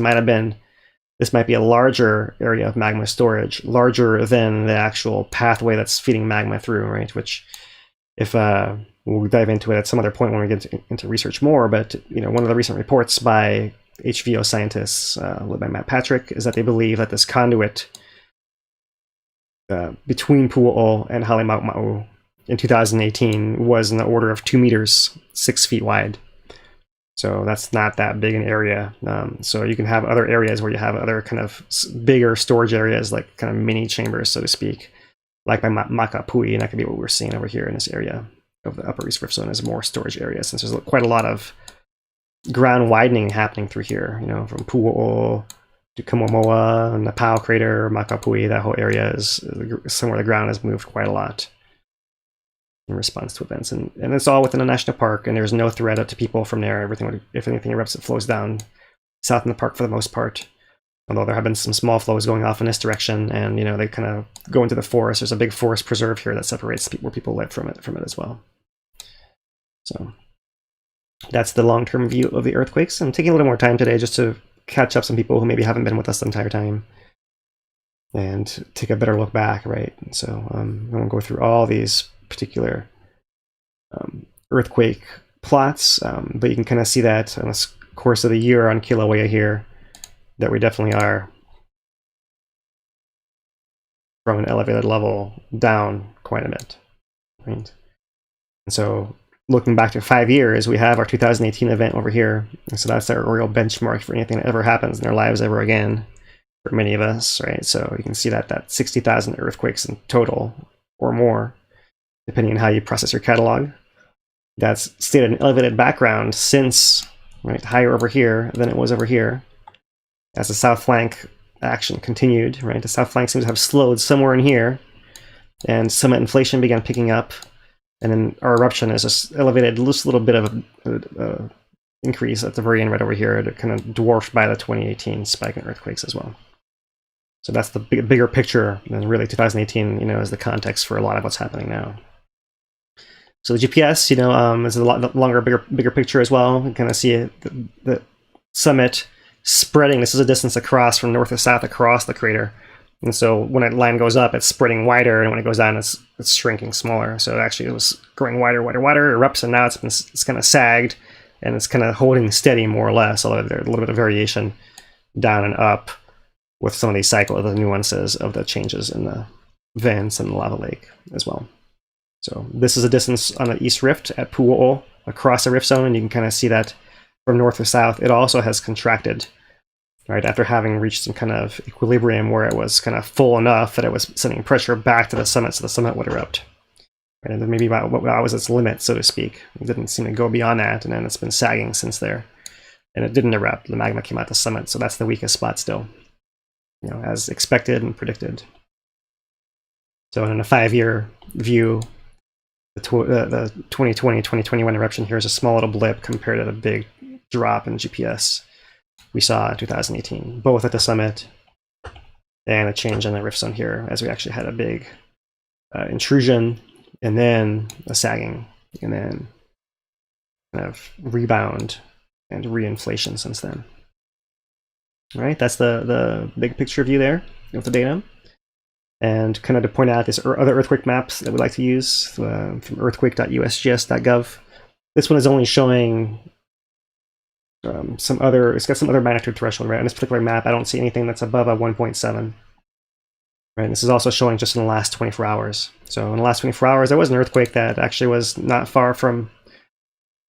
this might be a larger area of magma storage, larger than the actual pathway that's feeding magma through, right? Which, if we'll dive into it at some other point when we get into research more, but one of the recent reports by HVO scientists led by Matt Patrick is that they believe that this conduit between Pu'u'o and Halemaumau in 2018 was in the order of 2 meters, 6 feet wide. So that's not that big an area. So you can have other areas where you have other kind of bigger storage areas, like kind of mini chambers, so to speak, like by Makapui, and that could be what we're seeing over here in this area of the Upper East Rift Zone as more storage areas, since there's quite a lot of ground widening happening through here, from Pu'u'o to Kamomoa and the Pau crater, Makapui. That whole area is somewhere the ground has moved quite a lot in response to events, and it's all within a national park, and there's no threat to people from there. Everything, if anything erupts, it flows down south in the park for the most part. Although there have been some small flows going off in this direction, and they kind of go into the forest. There's a big forest preserve here that separates where people live from it as well. So that's the long-term view of the earthquakes. I'm taking a little more time today just to catch up some people who maybe haven't been with us the entire time and take a better look back, right? So I won't go through all these particular earthquake plots, but you can kind of see that in the course of the year on Kīlauea here, that we definitely are from an elevated level down quite a bit, right? And so looking back to 5 years, we have our 2018 event over here. And so that's our real benchmark for anything that ever happens in their lives ever again for many of us, right? So you can see that 60,000 earthquakes in total or more, depending on how you process your catalog. That's stayed at an elevated background since, right, higher over here than it was over here. As the south flank action continued, right? The south flank seems to have slowed somewhere in here, and summit inflation began picking up, and then our eruption is just elevated just a little bit of a increase at the very end right over here, kind of dwarfed by the 2018 spike in earthquakes as well. So that's the bigger picture, and really 2018, is the context for a lot of what's happening now. So the GPS, is a lot longer, bigger picture as well. You can kind of see the summit spreading. This is a distance across from north to south across the crater, And so when a line goes up, it's spreading wider, and when it goes down, it's shrinking smaller. So actually, it was growing wider, erupts, and now it's kind of sagged, and it's kind of holding steady more or less. Although there's a little bit of variation down and up with some of these cycles, the nuances of the changes in the vents and the lava lake as well. So this is a distance on the East Rift at Pu'o'o across the rift zone, and you can kind of see that from north to south, it also has contracted, right, after having reached some kind of equilibrium where it was kind of full enough that it was sending pressure back to the summit, so the summit would erupt. Right? And then maybe about what was its limit, so to speak. It didn't seem to go beyond that, and then it's been sagging since there. And it didn't erupt. The magma came out the summit, so that's the weakest spot still, as expected and predicted. So in a 5-year view, the 2020-2021 eruption here is a small little blip compared to the big drop in GPS we saw in 2018, both at the summit and a change in the rift zone here, as we actually had a big intrusion and then a sagging and then kind of rebound and reinflation since then. All right, that's the big picture view there of the data. And kind of to point out this other earthquake maps that we like to use from earthquake.usgs.gov. This one is only showing it's got some other magnitude threshold, right? On this particular map, I don't see anything that's above a 1.7. Right, and this is also showing just in the last 24 hours. So in the last 24 hours, there was an earthquake that actually was not far from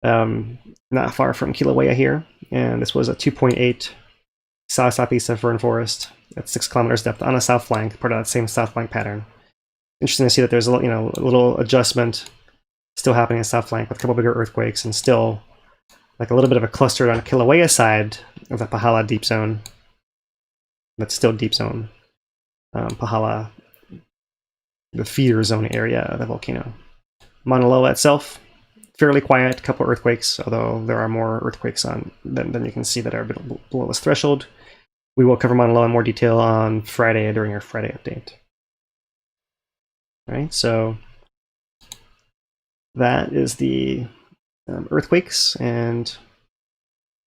Kīlauea here, and this was a 2.8 south-southeast of Fern Forest at 6 kilometers depth on a south flank, part of that same south flank pattern. Interesting to see that there's a little adjustment still happening in south flank with a couple bigger earthquakes, and still like a little bit of a cluster on Kīlauea side of the Pahala deep zone. That's still deep zone. Pahala, the feeder zone area of the volcano. Mauna Loa itself, fairly quiet, couple earthquakes, although there are more earthquakes than you can see that are below this threshold. We will cover Mauna Loa in more detail on Friday during our Friday update. All right, so that is the earthquakes, and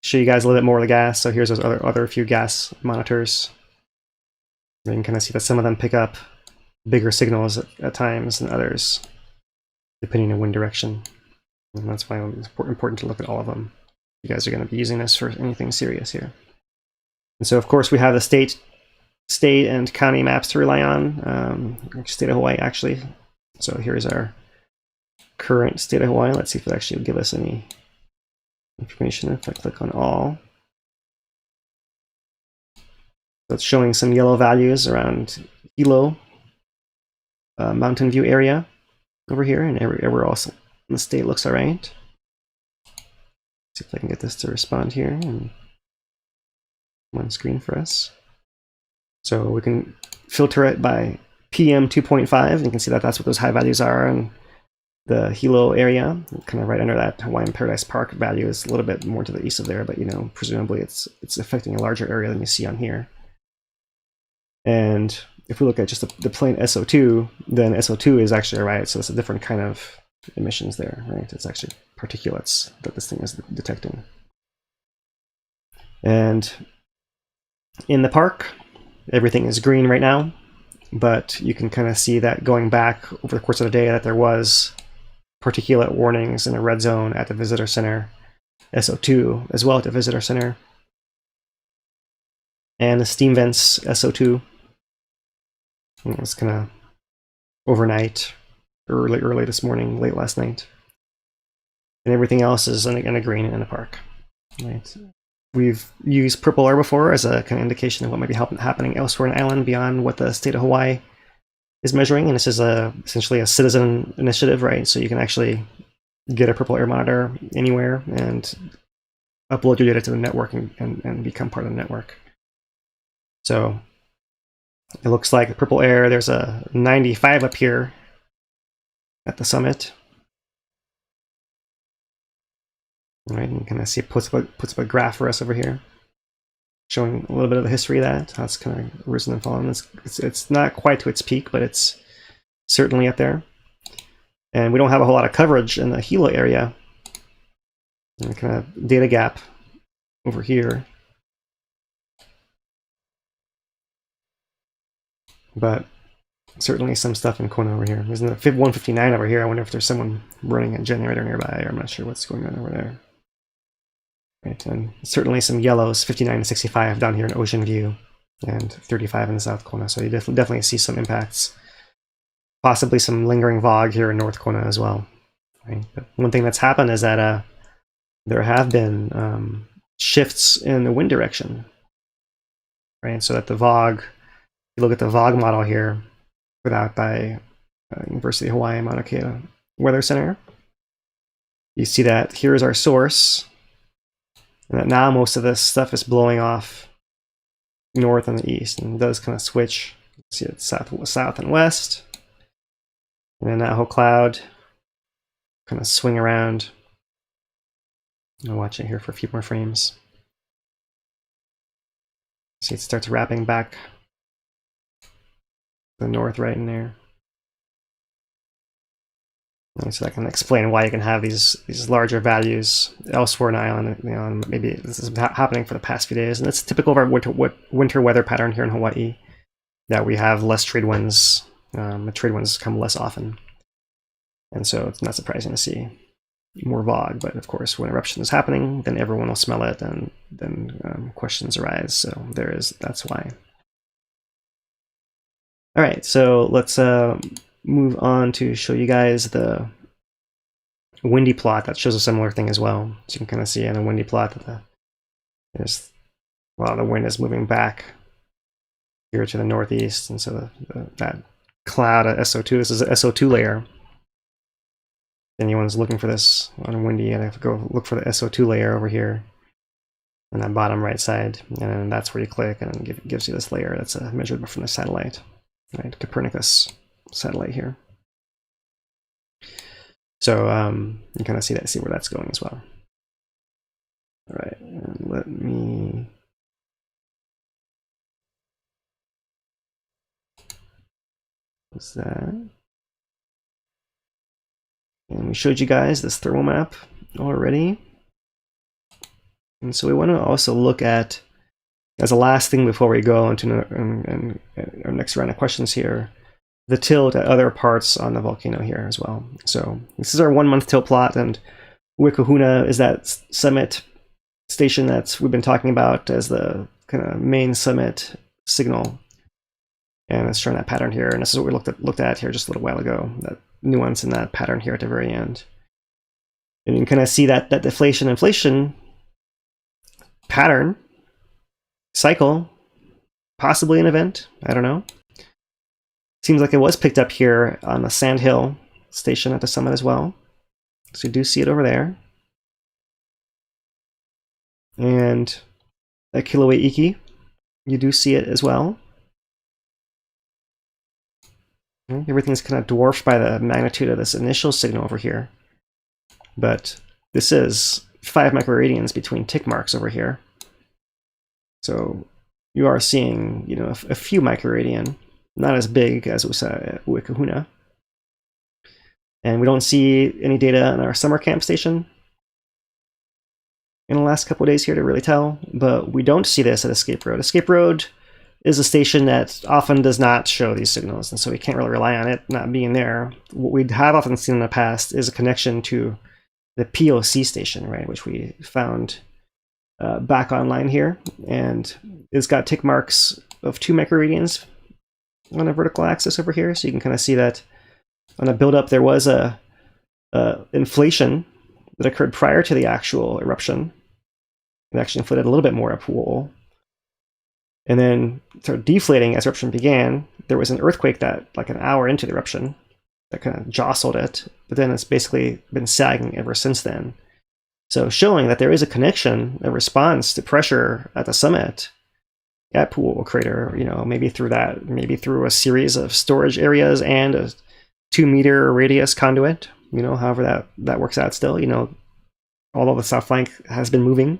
show you guys a little bit more of the gas. So here's those other few gas monitors. You can kind of see that some of them pick up bigger signals at times than others, depending on wind direction. And that's why it's important to look at all of them. You guys are going to be using this for anything serious here. And so, of course, we have the state and county maps to rely on. State of Hawaii, actually. So here's our current state of Hawaii. Let's see if it actually will give us any information if I click on all. So it's showing some yellow values around Hilo, Mountain View area over here, and everywhere else in the state looks all right. See if I can get this to respond here and one screen for us. So we can filter it by PM 2.5, and you can see that that's what those high values are in the Hilo area, kind of right under that Hawaiian Paradise Park value. Is a little bit more to the east of there, but presumably it's affecting a larger area than you see on here. And if we look at just the plain SO2, then SO2 is actually right. So it's a different kind of emissions there, right? It's actually particulates that this thing is detecting. And in the park, everything is green right now, but you can kind of see that going back over the course of the day that there was particulate warnings in a red zone at the visitor center, SO2 as well at the visitor center, and the steam vents SO2. And it was kind of overnight, early this morning, late last night, and everything else is in a green in the park. Right. We've used purple air before as a kind of indication of what might be happening elsewhere in the island beyond what the state of Hawaii is measuring, and this is essentially a citizen initiative, right? So you can actually get a purple air monitor anywhere and upload your data to the network and become part of the network. So it looks like the purple air, there's a 95 up here at the summit. All right, and you can see it puts up a graph for us over here, showing a little bit of the history of that, how it's kind of risen and fallen. It's not quite to its peak, but it's certainly up there. And we don't have a whole lot of coverage in the Hilo area. And kind of data gap over here. but certainly some stuff in Kona over here. There's a 159 over here. I wonder if there's someone running a generator nearby. I'm not sure what's going on over there. Right, and certainly some yellows, 59 and 65 down here in Ocean View, and 35 in the South Kona. So you definitely see some impacts. Possibly some lingering VOG here in North Kona as well. Right? But one thing that's happened is that there have been shifts in the wind direction. Right, so that the VOG, if you look at the VOG model here, put out by University of Hawaii Mauna Kea Weather Center, you see that here's our source, and that now most of this stuff is blowing off north and the east, and it does kind of switch. You see it south and west, and then that whole cloud kind of swing around. I'll watch it here for a few more frames. See, it starts wrapping back the north right in there. And so that can explain why you can have these larger values elsewhere in the island. You know, and maybe this is happening for the past few days, and it's typical of our winter weather pattern here in Hawaii, that we have less trade winds. The trade winds come less often, and so it's not surprising to see more VOG. But of course, when eruption is happening, then everyone will smell it, and then questions arise. So that's why. All right, so let's move on to show you guys the windy plot that shows a similar thing as well. So you can kind of see in the windy plot that there's a lot of the wind is moving back here to the northeast, and so that cloud of SO2, this is an SO2 layer. If anyone's looking for this on windy, and I have to go look for the SO2 layer over here on that bottom right side, and then that's where you click, and it gives you this layer that's measured from the satellite, right? Copernicus satellite here. So you kind of see where that's going as well. All right, and let me what's that? And we showed you guys this thermal map already. And so we want to also look at, as a last thing before we go into our next round of questions here, the tilt at other parts on the volcano here as well. So this is our 1 month tilt plot, and Wikuhuna is that summit station that we've been talking about as the kind of main summit signal. And it's showing that pattern here, and this is what we looked at here just a little while ago, that nuance in that pattern here at the very end. And you can kind of see that deflation-inflation pattern, cycle, possibly an event, I don't know. Seems like it was picked up here on the Sand Hill station at the summit as well. So you do see it over there. And at Kīlauea Iki, you do see it as well. Everything's kind of dwarfed by the magnitude of this initial signal over here. But this is 5 microradians between tick marks over here. So you are seeing, you know, a few microradian, not as big as we saw at Wikuhuna. And we don't see any data on our summer camp station in the last couple of days here to really tell, but we don't see this at Escape Road. Escape Road is a station that often does not show these signals, and so we can't really rely on it not being there. What we have often seen in the past is a connection to the POC station, right, which we found back online here, and it's got tick marks of 2 microradians on a vertical axis over here, so you can kind of see that on a buildup there was a inflation that occurred prior to the actual eruption. It actually inflated a little bit more upwell. And then sort of deflating as eruption began, there was an earthquake that, like an hour into the eruption, that kind of jostled it, but then it's basically been sagging ever since then. So showing that there is a connection, a response to pressure at the summit at Pu'u'u crater, you know, maybe through a series of storage areas and a 2-meter radius conduit, you know, however that works out still, you know, although the south flank has been moving,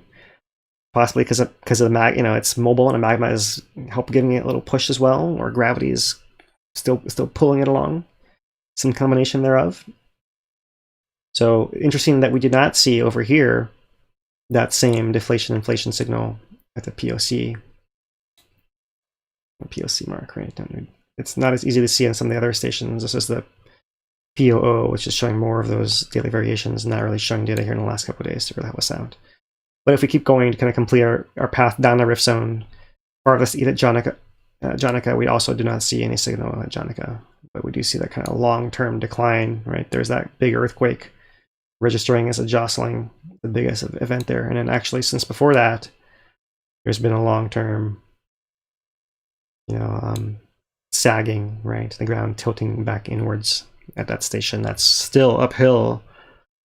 possibly because of the mag, you know, it's mobile and the magma is help giving it a little push as well, or gravity is still pulling it along, some combination thereof. So interesting that we did not see over here that same deflation-inflation signal at the POC mark right down there. it's not as easy to see on some of the other stations. This is the POO, which is showing more of those daily variations, not really showing data here in the last couple of days to really help us out. But if we keep going to kind of complete our path down the rift zone, farthest east at Jonica, we also do not see any signal at Jonica, but we do see that kind of long-term decline, right? There's that big earthquake registering as a jostling, the biggest event there. And then actually since before that, there's been a long-term, sagging, right? The ground tilting back inwards at that station. That's still uphill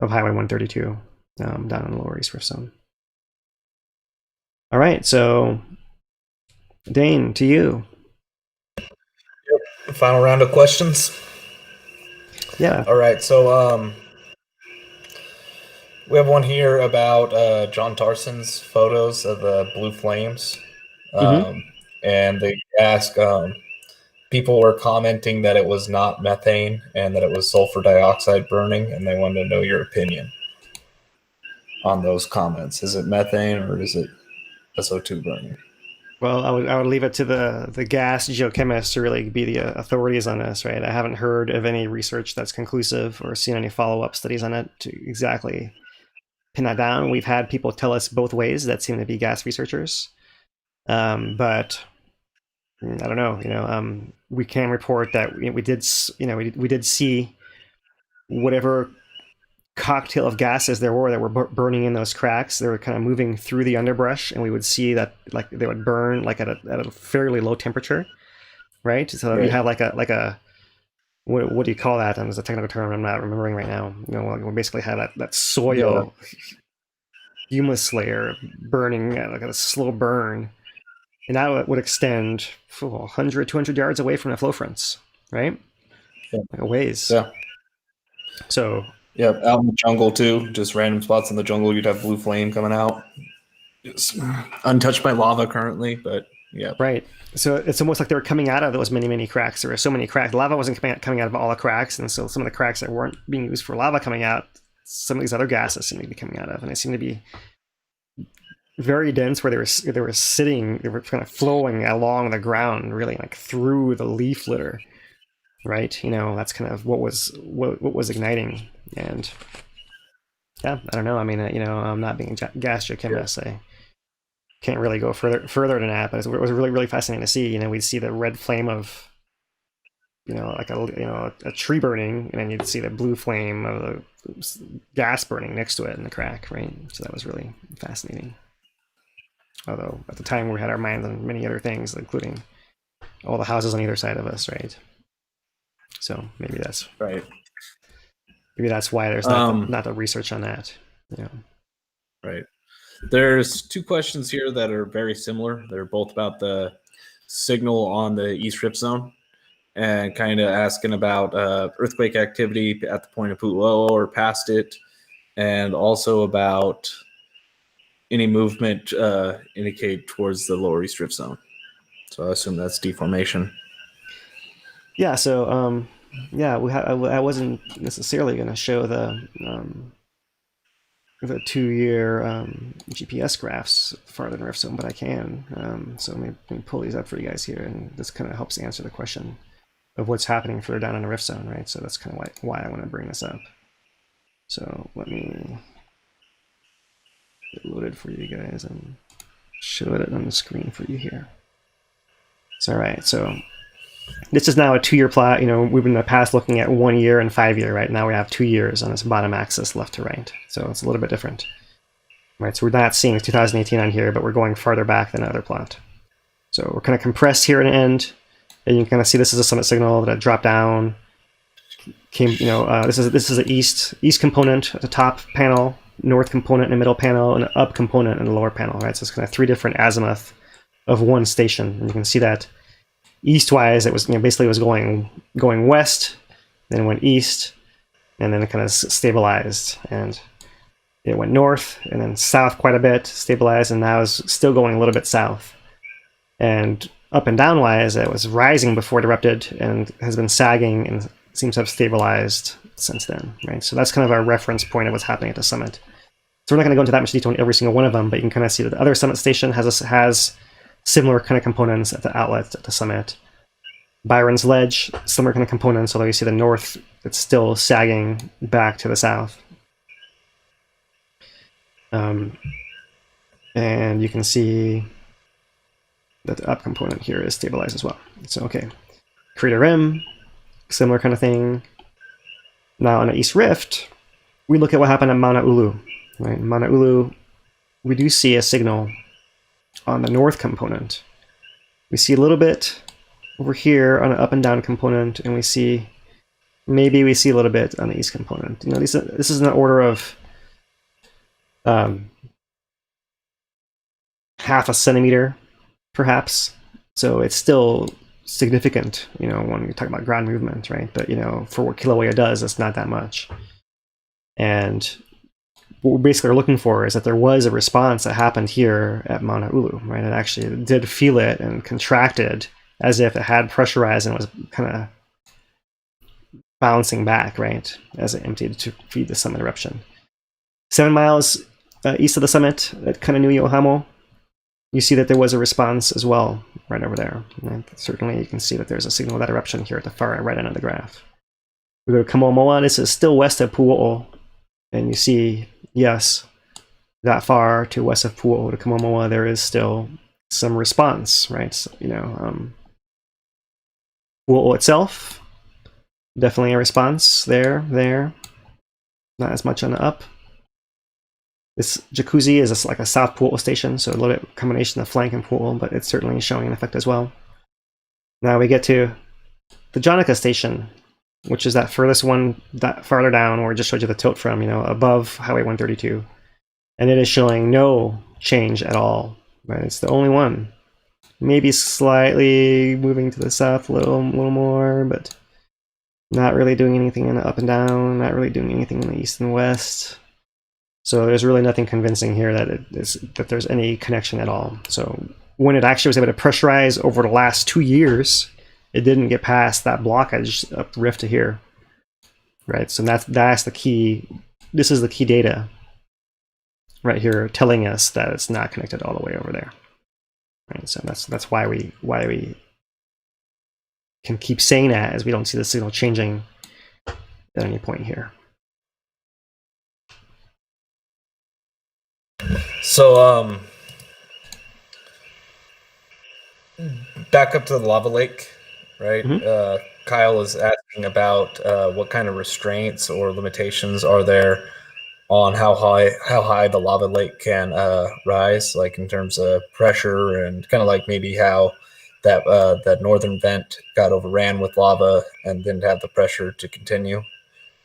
of Highway 132 down in the Lower East Rift Zone. All right, so Dane, to you. Yep. Final round of questions. Yeah. All right, so we have one here about John Tarson's photos of the blue flames. And they ask, people were commenting that it was not methane and that it was sulfur dioxide burning, and they wanted to know your opinion on those comments. Is it methane or is it SO2 burning? Well, I would leave it to the gas geochemists to really be the authorities on this, right? I haven't heard of any research that's conclusive or seen any follow-up studies on it to exactly pin that down. We've had people tell us both ways that seem to be gas researchers, but I don't know. We can report that we did see whatever cocktail of gases there were that were burning in those cracks. They were kind of moving through the underbrush, and we would see that like they would burn like at a fairly low temperature, right? So right. You have like a what do you call that? There's a technical term I'm not remembering right now. We basically have that soil humus layer burning at like a slow burn, and that would extend 100, 200 yards away from the flow fronts, right? Yeah. Like a ways. Yeah. So. Yeah, out in the jungle too. Just random spots in the jungle, you'd have blue flame coming out. It's untouched by lava currently, but yeah. Right. So it's almost like they were coming out of those many cracks. There were so many cracks. Lava wasn't coming out of all the cracks, and so some of the cracks that weren't being used for lava coming out, some of these other gases seem to be coming out of, and they seem to be very dense. Where they were sitting, they were kind of flowing along the ground, really like through the leaf litter. Right, that's kind of what was igniting, and yeah, I don't know. I mean, I'm not being a gas geochemist. I can't really go further than that. But it was really fascinating to see. We'd see the red flame of, like a tree burning, and then you'd see the blue flame of the gas burning next to it in the crack. Right, so that was really fascinating. Although at the time we had our minds on many other things, including all the houses on either side of us. Right. So maybe that's right. Maybe that's why there's not the research on that. Right. There's two questions here that are very similar. They're both about the signal on the East Rift Zone, and kind of asking about earthquake activity at the point of Pu'uo'o or past it, and also about any movement indicate towards the Lower East Rift Zone. So I assume that's deformation. Yeah, so I wasn't necessarily going to show the 2-year GPS graphs farther than Rift Zone, but I can. So let me pull these up for you guys here, and this kind of helps answer the question of what's happening further down in the Rift Zone, right? So that's kind of why I want to bring this up. So let me get loaded for you guys and show it on the screen for you here. So all right, so this is now a 2-year plot. We've been in the past looking at 1 year and 5 year. Right now we have 2 years on this bottom axis, left to right. So it's a little bit different. Right, so we're not seeing 2018 on here, but we're going farther back than the other plot. So we're kind of compressed here at an end, and you can kind of see this is a summit signal that dropped down. This is the east component at the top panel, north component in the middle panel, and an up component in the lower panel. Right, so it's kind of 3 different azimuth of one station, and you can see that. East-wise, it was basically it was going west, then it went east, and then it kind of stabilized, and it went north and then south quite a bit, stabilized, and now is still going a little bit south. And up and down-wise, it was rising before it erupted and has been sagging and seems to have stabilized since then. Right, so that's kind of our reference point of what's happening at the summit. So we're not going to go into that much detail on every single one of them, but you can kind of see that the other summit station has similar kind of components at the outlet at the summit. Byron's Ledge, similar kind of components, although you see the north, it's still sagging back to the south. And you can see that the up component here is stabilized as well. So, okay. Crater rim, similar kind of thing. Now on the East Rift, we look at what happened at Mauna Ulu. Right? Mauna Ulu, we do see a signal on the north component. We see a little bit over here on an up and down component, and we see maybe a little bit on the east component. You know, this is in the order of half a centimeter, perhaps. So it's still significant, you know, when you talk about ground movement, right? But, you know, for what Kīlauea does, it's not that much. And what we basically are looking for is that there was a response that happened here at Mauna Ulu, right? It actually did feel it and contracted as if it had pressurized and was kind of bouncing back, right, as it emptied to feed the summit eruption. 7 miles east of the summit at Kananui-Ohamo, you see that there was a response as well right over there. And certainly you can see that there's a signal of that eruption here at the far right end of the graph. We go to Kamomoa. This is still west of Pu'o'o, and you see, yes, that far to west of Pu'o'o to Kamomoa, there is still some response, right? So, you know, Pu'o'o itself, definitely a response there, not as much on the up. This Jacuzzi is like a South Pu'o'o station, so a little bit combination of flank and Pu'o'o, but it's certainly showing an effect as well. Now we get to the Jonica station, which is that furthest one, that farther down where I just showed you the tilt from, you know, above Highway 132. And it is showing no change at all, right? It's the only one. Maybe slightly moving to the south a little more, but not really doing anything in the up and down, not really doing anything in the east and west. So there's really nothing convincing here that there's any connection at all. So when it actually was able to pressurize over the last 2 years, it didn't get past that blockage up the rift to here, right? So that's the key. This is the key data right here, telling us that it's not connected all the way over there. Right? So that's why we can keep saying that, as we don't see the signal changing at any point here. So back up to the lava lake, right? Mm-hmm. Kyle is asking about what kind of restraints or limitations are there on how high the lava lake can rise, like in terms of pressure, and kind of like maybe how that northern vent got overran with lava and didn't have the pressure to continue.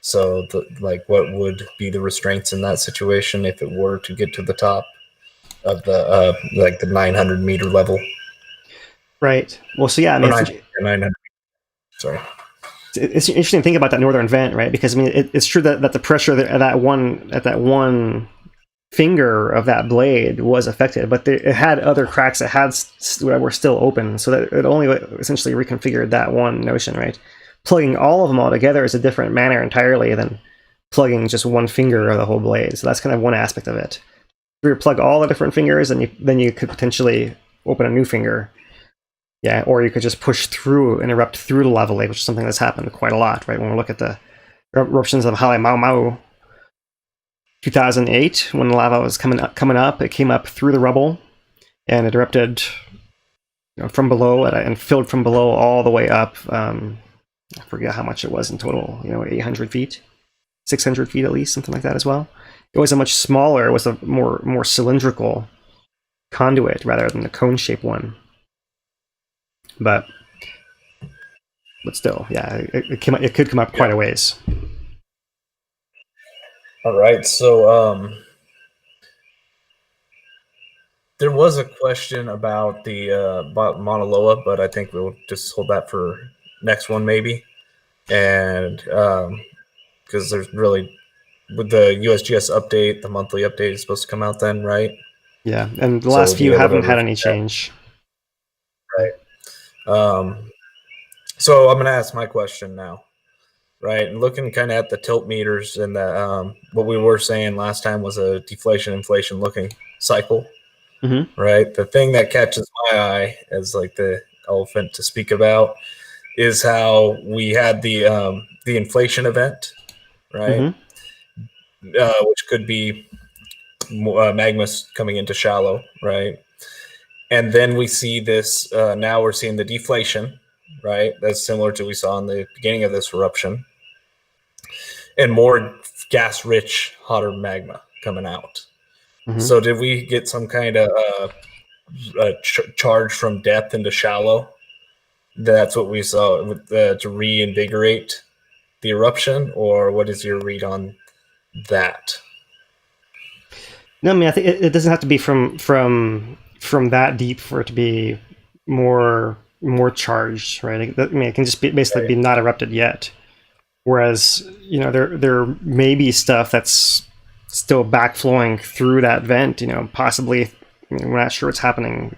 So, what would be the restraints in that situation if it were to get to the top of the the 900 meter level? Right. Well, so yeah, I mean, 900. Sorry. It's interesting to think about that northern vent, right? Because I mean, it's true that the pressure at that one finger of that blade was affected, but it had other cracks that were still open, so that it only essentially reconfigured that one notion, right? Plugging all of them all together is a different manner entirely than plugging just one finger of the whole blade. So that's kind of one aspect of it. If you plug all the different fingers, and then you could potentially open a new finger. Yeah, or you could just push through and erupt through the lava lake, which is something that's happened quite a lot, right? When we look at the eruptions of Halemaumau 2008, when the lava was coming up, it came up through the rubble, and it erupted, you know, from below and filled from below all the way up. I forget how much it was in total, you know, 800 feet, 600 feet at least, something like that as well. It was a much smaller, it was a more cylindrical conduit rather than the cone-shaped one. But still, yeah, it could come up quite a ways. All right, so there was a question about about Mauna Loa, but I think we'll just hold that for next one maybe, and because there's really, with the USGS update, the monthly update is supposed to come out then, right? Yeah, and the last few haven't had any change. Right. So I'm going to ask my question now, right? And looking kind of at the tilt meters, and the what we were saying last time was a deflation-inflation looking cycle, right? The thing that catches my eye as like the elephant to speak about is how we had the inflation event, right? Which could be magma coming into shallow, right? And then we see this, now we're seeing the deflation, right? That's similar to what we saw in the beginning of this eruption. And more gas-rich, hotter magma coming out. So did we get some kind of charge from depth into shallow? That's what we saw to reinvigorate the eruption, or what is your read on that? No, I mean, I think it doesn't have to be from that deep for it to be more charged, right? I mean, it can just be basically be not erupted yet. Whereas, you know, there may be stuff that's still backflowing through that vent. You know, possibly, I mean, we're not sure what's happening.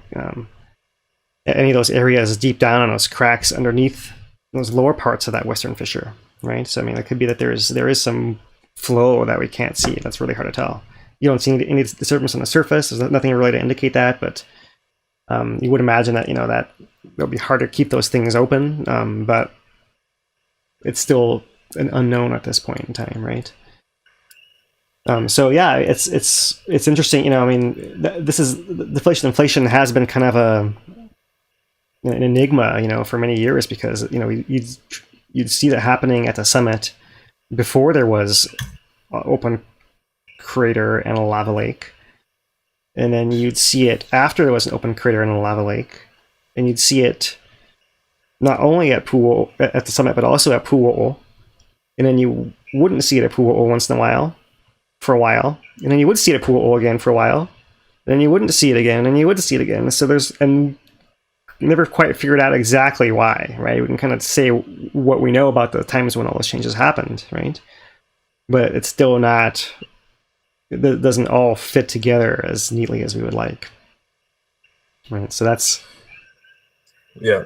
Any of those areas deep down on those cracks underneath those lower parts of that western fissure, right? So I mean, it could be that there is some flow that we can't see. That's really hard to tell. You don't see any disturbance on the surface. There's nothing really to indicate that, but you would imagine that, you know, that it'll be hard to keep those things open, but it's still an unknown at this point in time, right? So yeah, it's interesting. You know, I mean, this is deflation-inflation has been kind of an enigma, you know, for many years, because, you know, you'd see that happening at the summit before there was open crater and a lava lake, and then you'd see it after there was an open crater and a lava lake, and you'd see it not only at the summit, but also at Pu'u'o, and then you wouldn't see it at Pu'u'o once in a while, for a while, and then you would see it at Pu'u'o again for a while, and then you wouldn't see it again, and you would see it again. So and never quite figured out exactly why, right? We can kind of say what we know about the times when all those changes happened, right? But it's still not, it doesn't all fit together as neatly as we would like, right? So that's... Yeah.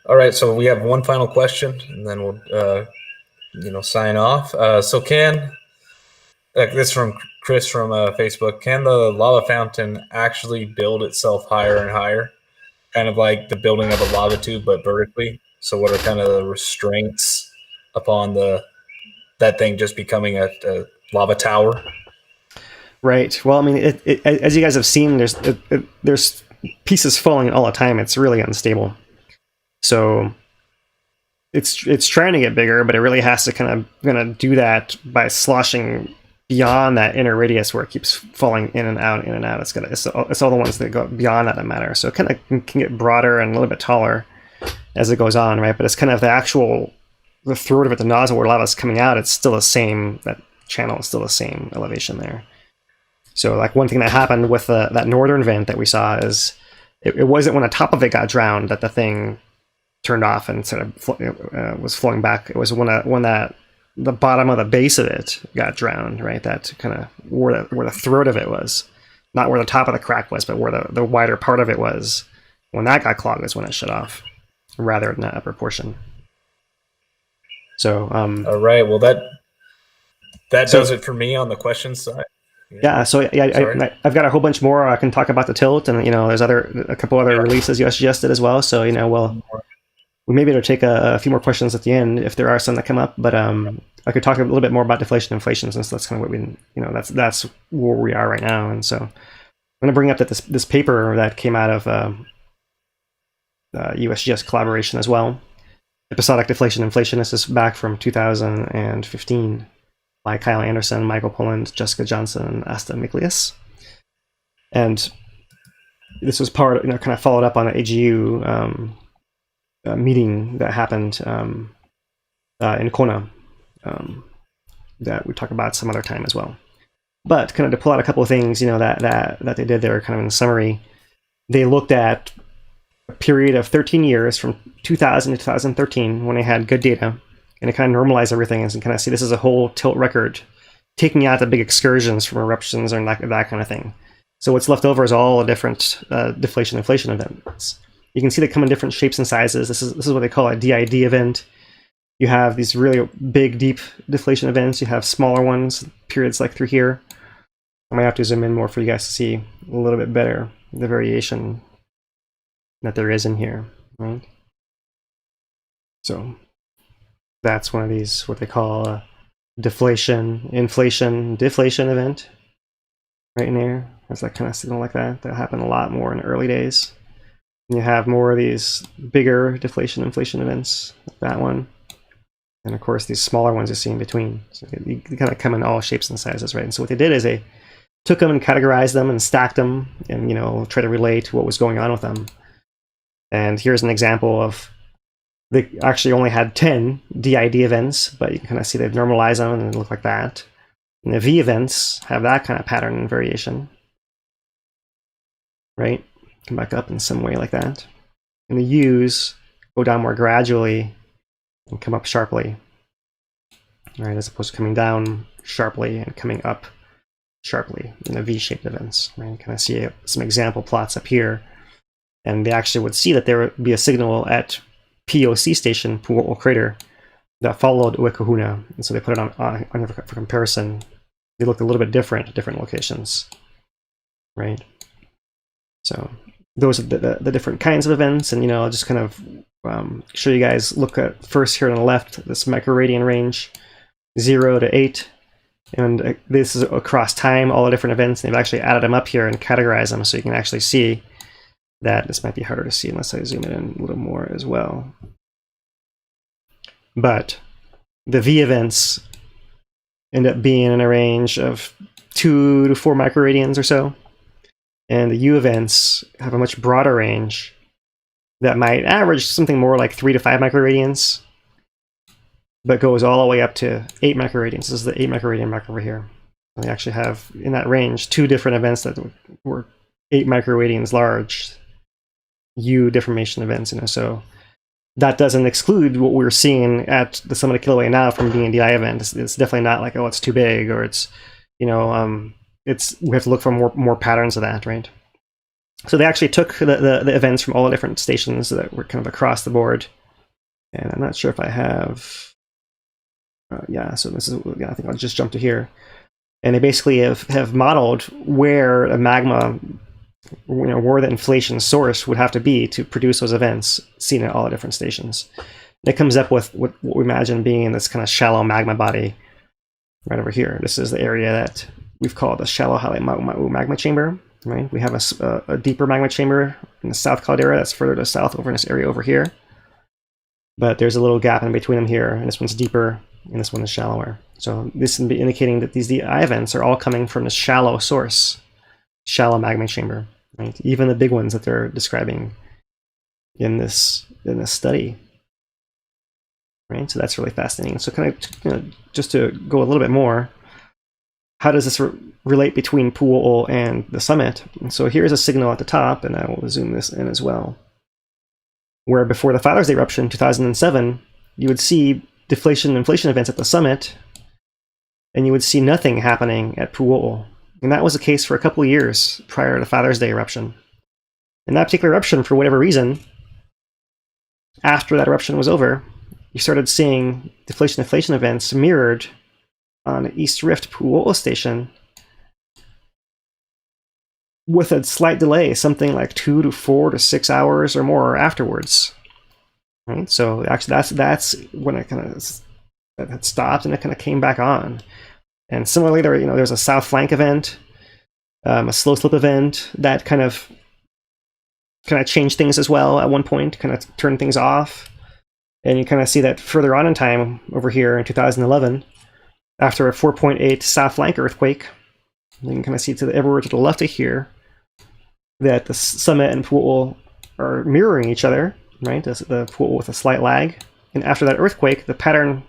All right, so we have one final question, and then we'll, sign off. So this from Chris from Facebook, can the lava fountain actually build itself higher and higher? Kind of like the building of a lava tube, but vertically. So what are kind of the restraints upon that thing just becoming a lava tower? Right. Well, I mean, as you guys have seen, there's pieces falling all the time. It's really unstable. So it's trying to get bigger, but it really has to kind of do that by sloshing beyond that inner radius where it keeps falling in and out, in and out. It's all the ones that go beyond that matter. So it kind of can get broader and a little bit taller as it goes on, right? But it's kind of the throat of it, the nozzle where lava's coming out, it's still the same. That channel is still the same elevation there. So like one thing that happened with that northern vent that we saw is it wasn't when the top of it got drowned that the thing turned off and sort of was flowing back. It was when the bottom of the base of it got drowned, right? That kind of where the throat of it was, not where the top of the crack was, but where the wider part of it was. When that got clogged is when it shut off, rather than that upper portion. So all right, well that does it for me on the questions side. Yeah, so I've got a whole bunch more. I can talk about the tilt, and there's a couple other releases USGS did as well. So we may be able to take a few more questions at the end if there are some that come up. But I could talk a little bit more about deflation-inflation, since that's kind of what that's where we are right now. And so I'm going to bring up that this paper that came out of USGS collaboration as well. Episodic deflation-inflation. This is back from 2015 by Kyle Anderson, Michael Poland, Jessica Johnson, and Asta Miklius. And this was kind of followed up on an AGU meeting that happened in Kona that we talk about some other time as well. But kind of to pull out a couple of things, that they did there, kind of in summary, they looked at a period of 13 years from 2000 to 2013 when they had good data, and it kind of normalized everything and kind of see this is a whole tilt record, taking out the big excursions from eruptions and that kind of thing. So what's left over is all the different deflation-inflation events. You can see they come in different shapes and sizes. This is what they call a DID event. You have these really big, deep deflation events. You have smaller ones, periods like through here. I might have to zoom in more for you guys to see a little bit better the variation that there is in here, right? So that's one of these, what they call a deflation-inflation deflation event right in there. That's that kind of signal like that. That happened a lot more in the early days. And you have more of these bigger deflation-inflation events, like that one. And of course, these smaller ones you see in between. So they kind of come in all shapes and sizes, right? And so what they did is they took them and categorized them and stacked them and, you know, try to relate what was going on with them. And here's an example of, they actually only had 10 DID events, but you can kind of see they've normalized them and they look like that. And the V events have that kind of pattern and variation, right? Come back up in some way like that. And the U's go down more gradually and come up sharply, right? As opposed to coming down sharply and coming up sharply in the V-shaped events, right? You kind of see some example plots up here, and they actually would see that there would be a signal at POC station, Pu'o'o crater, that followed Uekahuna, and so they put it on for comparison. They looked a little bit different at different locations, right? So those are the different kinds of events, and, you know, I'll just kind of show you guys, look at first here on the left, this microradian range, 0 to 8, and this is across time, all the different events. They've actually added them up here and categorized them so you can actually see that. This might be harder to see unless I zoom it in a little more as well. But the V events end up being in a range of 2 to 4 microradians or so. And the U events have a much broader range that might average something more like 3 to 5 microradians, but goes all the way up to 8 microradians. This is the 8 microradian mark over here. And they actually have, in that range, 2 different events that were 8 microradians large, U deformation events, you know. So that doesn't exclude what we're seeing at the summit of Kīlauea now from being a DI event. It's definitely not like, oh, it's too big, or it's, you know, we have to look for more patterns of that, right? So they actually took the events from all the different stations that were kind of across the board. And I'm not sure if I have, yeah, so this is, yeah, I think I'll just jump to here. And they basically have modeled where a magma, you know, where the inflation source would have to be to produce those events seen at all the different stations. And it comes up with what we imagine being this kind of shallow magma body right over here. This is the area that we've called the shallow Hale-Ma'u magma chamber, right? We have a deeper magma chamber in the South Caldera that's further to the south over in this area over here. But there's a little gap in between them here, and this one's deeper, and this one is shallower. So this would be indicating that these DI events are all coming from the shallow source, shallow magma chamber, right? Even the big ones that they're describing in this study, right? So that's really fascinating. So kind of, you know, just to go a little bit more, how does this relate between Pu'o'o and the summit? And so here's a signal at the top, and I will zoom this in as well, where before the Father's Day eruption in 2007, you would see deflation-inflation events at the summit, and you would see nothing happening at Pu'o'o. And that was the case for a couple of years prior to Father's Day eruption. And that particular eruption, for whatever reason, after that eruption was over, you started seeing deflation-inflation events mirrored on East Rift Pu'o'o station with a slight delay, something like 2 to 4 to 6 hours or more afterwards. Right? So actually that's when it kind of had stopped and it kind of came back on. And similarly, there's a south flank event, a slow slip event that kind of changed things as well at one point, kind of turned things off. And you kind of see that further on in time over here in 2011, after a 4.8 south flank earthquake. You can kind of see everywhere to the left of here that the summit and Pu'o'o are mirroring each other, right? The Pu'o'o with a slight lag. And after that earthquake, the pattern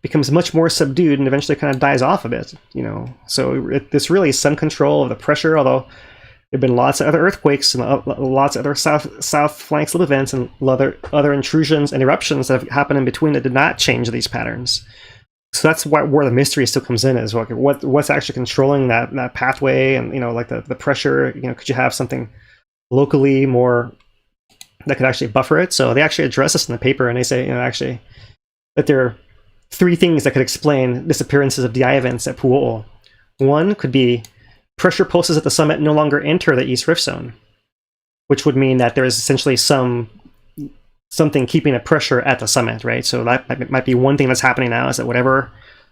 becomes much more subdued and eventually kind of dies off a bit, you know. So there's really some control of the pressure, although there have been lots of other earthquakes and lots of other south flank slip events and other intrusions and eruptions that have happened in between that did not change these patterns. So that's where the mystery still comes in, is what's actually controlling that pathway, and, you know, like the pressure, you know, could you have something locally more that could actually buffer it? So they actually address this in the paper, and they say, you know, actually that there are 3 things that could explain disappearances of DI events at Pu'o'o. One could be pressure pulses at the summit no longer enter the East Rift Zone, which would mean that there is essentially some something keeping a pressure at the summit, right? So that might be one thing that's happening now, is that whatever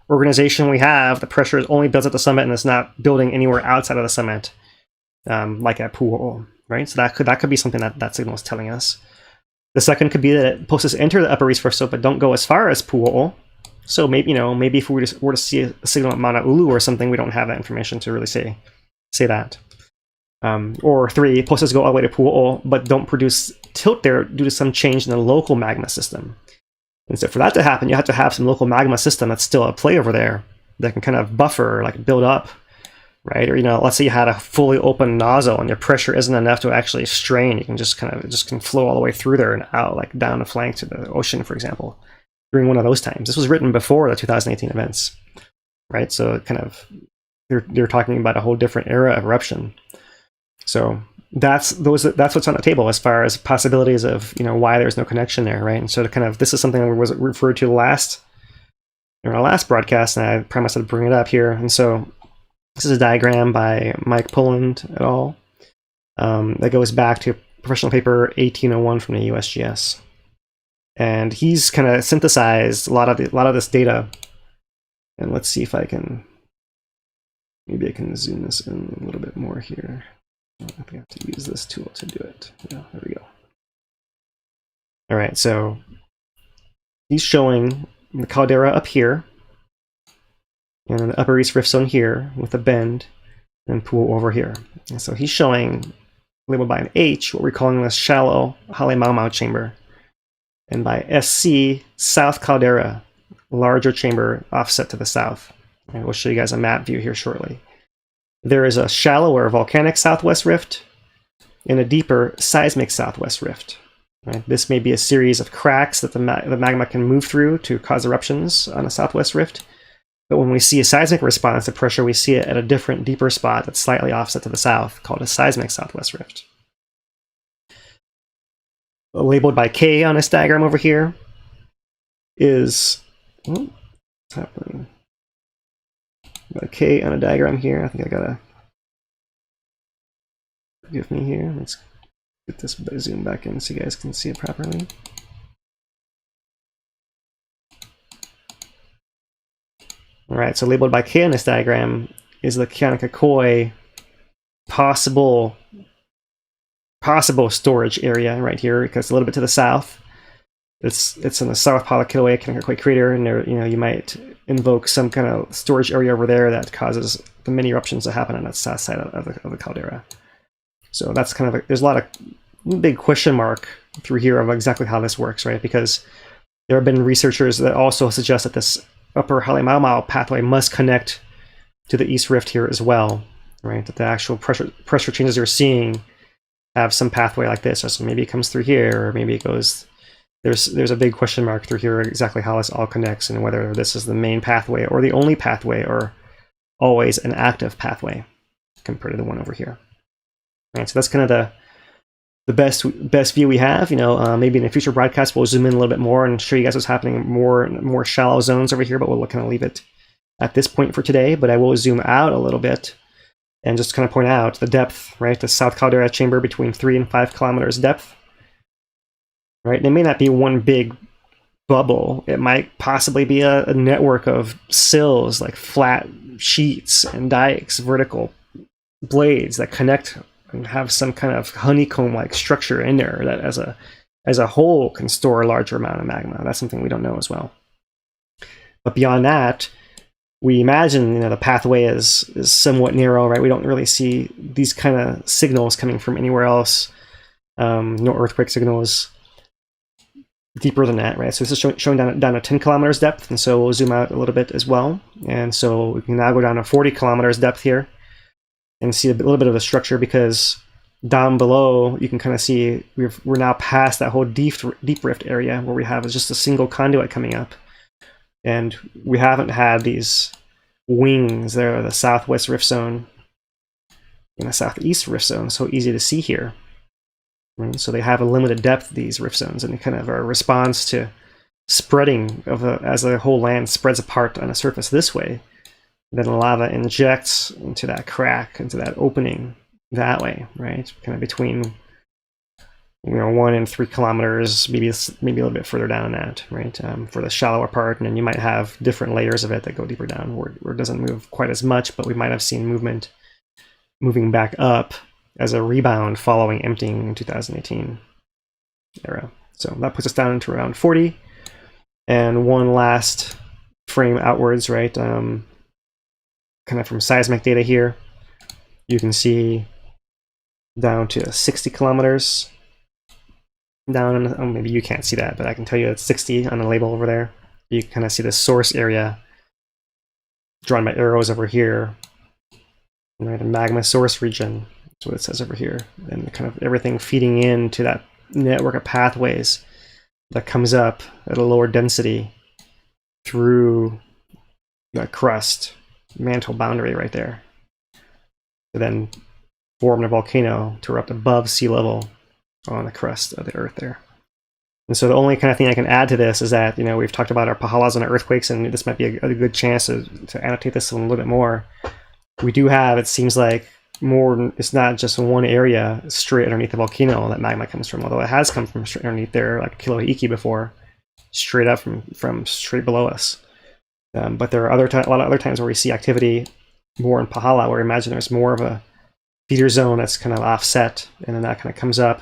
organization we have, the pressure is only built at the summit and it's not building anywhere outside of the summit, like at Pu'u'o, right? So that could be something that signal is telling us. The second could be that pulses enter the upper east rift zone but don't go as far as Pu'u'o. So maybe if we were to see a signal at Mauna Ulu or something, we don't have that information to really say that. Or 3, pulses go all the way to Pu'u'o but don't produce tilt there due to some change in the local magma system. And so for that to happen, you have to have some local magma system that's still at play over there that can kind of buffer, like build up, right? Or, let's say you had a fully open nozzle and your pressure isn't enough to actually strain. You can just can flow all the way through there and out, like down the flank to the ocean, for example, during one of those times. This was written before the 2018 events, right? So they're talking about a whole different era of eruption. So that's what's on the table as far as possibilities of why there's no connection there, right? And so this is something that was referred to in our last broadcast, and I promised I'd bring it up here. And so this is a diagram by Mike Pulland et al. That goes back to Professional Paper 1801 from the USGS, and he's kind of synthesized a lot of this data. And let's see if maybe I can zoom this in a little bit more here. I think I have to use this tool to do it. Yeah, there we go. All right, so he's showing the caldera up here, and the upper east rift zone here with a bend, and Pu'u'o over here. And so he's showing, labeled by an H, what we're calling the shallow Halemaumau chamber, and by SC, south caldera, larger chamber offset to the south. And we'll show you guys a map view here shortly. There is a shallower volcanic southwest rift and a deeper seismic southwest rift. Right? This may be a series of cracks that the magma can move through to cause eruptions on a southwest rift. But when we see a seismic response to pressure, we see it at a different, deeper spot that's slightly offset to the south, called a seismic southwest rift. Labeled by K on this diagram over here is... what's happening? Got a K on a diagram here. I think I gotta forgive me here. Let's get this zoom back in so you guys can see it properly. All right, so labeled by K on this diagram is the Keanakekoi possible storage area right here, because a little bit to the south. It's in the south part of Kīlauea Keanakekoi crater, and there, you might invoke some kind of storage area over there that causes the many eruptions that happen on that south side of the caldera. So that's there's a lot of big question mark through here of exactly how this works, right? Because there have been researchers that also suggest that this upper Halemaumau pathway must connect to the east rift here as well, right? That the actual pressure changes you're seeing have some pathway like this, so maybe it comes through here, or maybe it goes. There's a big question mark through here exactly how this all connects, and whether this is the main pathway or the only pathway, or always an active pathway compared to the one over here. All right, so that's kind of the best view we have. Maybe in a future broadcast we'll zoom in a little bit more and show you guys what's happening in more shallow zones over here, but we'll kind of leave it at this point for today. But I will zoom out a little bit and just kind of point out the depth, right? The South Caldera chamber between 3 and 5 kilometers depth. Right, it may not be one big bubble. It might possibly be a network of sills, like flat sheets and dikes, vertical blades that connect and have some kind of honeycomb-like structure in there that, as a whole, can store a larger amount of magma. That's something we don't know as well. But beyond that, we imagine the pathway is somewhat narrow, right? We don't really see these kind of signals coming from anywhere else. No earthquake signals deeper than that, right? So this is showing down to 10 kilometers depth, and so we'll zoom out a little bit as well. And so we can now go down to 40 kilometers depth here and see a little bit of the structure, because down below you can kind of see we're now past that whole deep rift area where we have just a single conduit coming up, and we haven't had these wings there, the southwest rift zone and the southeast rift zone, so easy to see here. Right? So they have a limited depth, these rift zones, and they kind of are a response to spreading as the whole land spreads apart on the surface this way. Then lava injects into that crack, into that opening that way, right? Kind of between 1 and 3 kilometers, maybe a little bit further down than that, right? For the shallower part, and then you might have different layers of it that go deeper down where it doesn't move quite as much, but we might have seen moving back up as a rebound following emptying in 2018 era. So that puts us down into around 40. And one last frame outwards, right? Kind of from seismic data here, you can see down to 60 kilometers down. Maybe you can't see that, but I can tell you it's 60 on the label over there. You can kind of see the source area drawn by arrows over here. Right, the magma source region. That's what it says over here. And kind of everything feeding into that network of pathways that comes up at a lower density through the crust mantle boundary right there, to then form a volcano to erupt above sea level on the crust of the earth there. And so the only kind of thing I can add to this is that, we've talked about our pahalas and our earthquakes, and this might be a good chance to annotate this a little bit more. We do have, it seems like, more, it's not just one area straight underneath the volcano that magma comes from, although it has come from straight underneath there, like Kīlauea before, straight up from straight below us. But there are a lot of other times where we see activity more in Pahala, where I imagine there's more of a feeder zone that's kind of offset, and then that kind of comes up,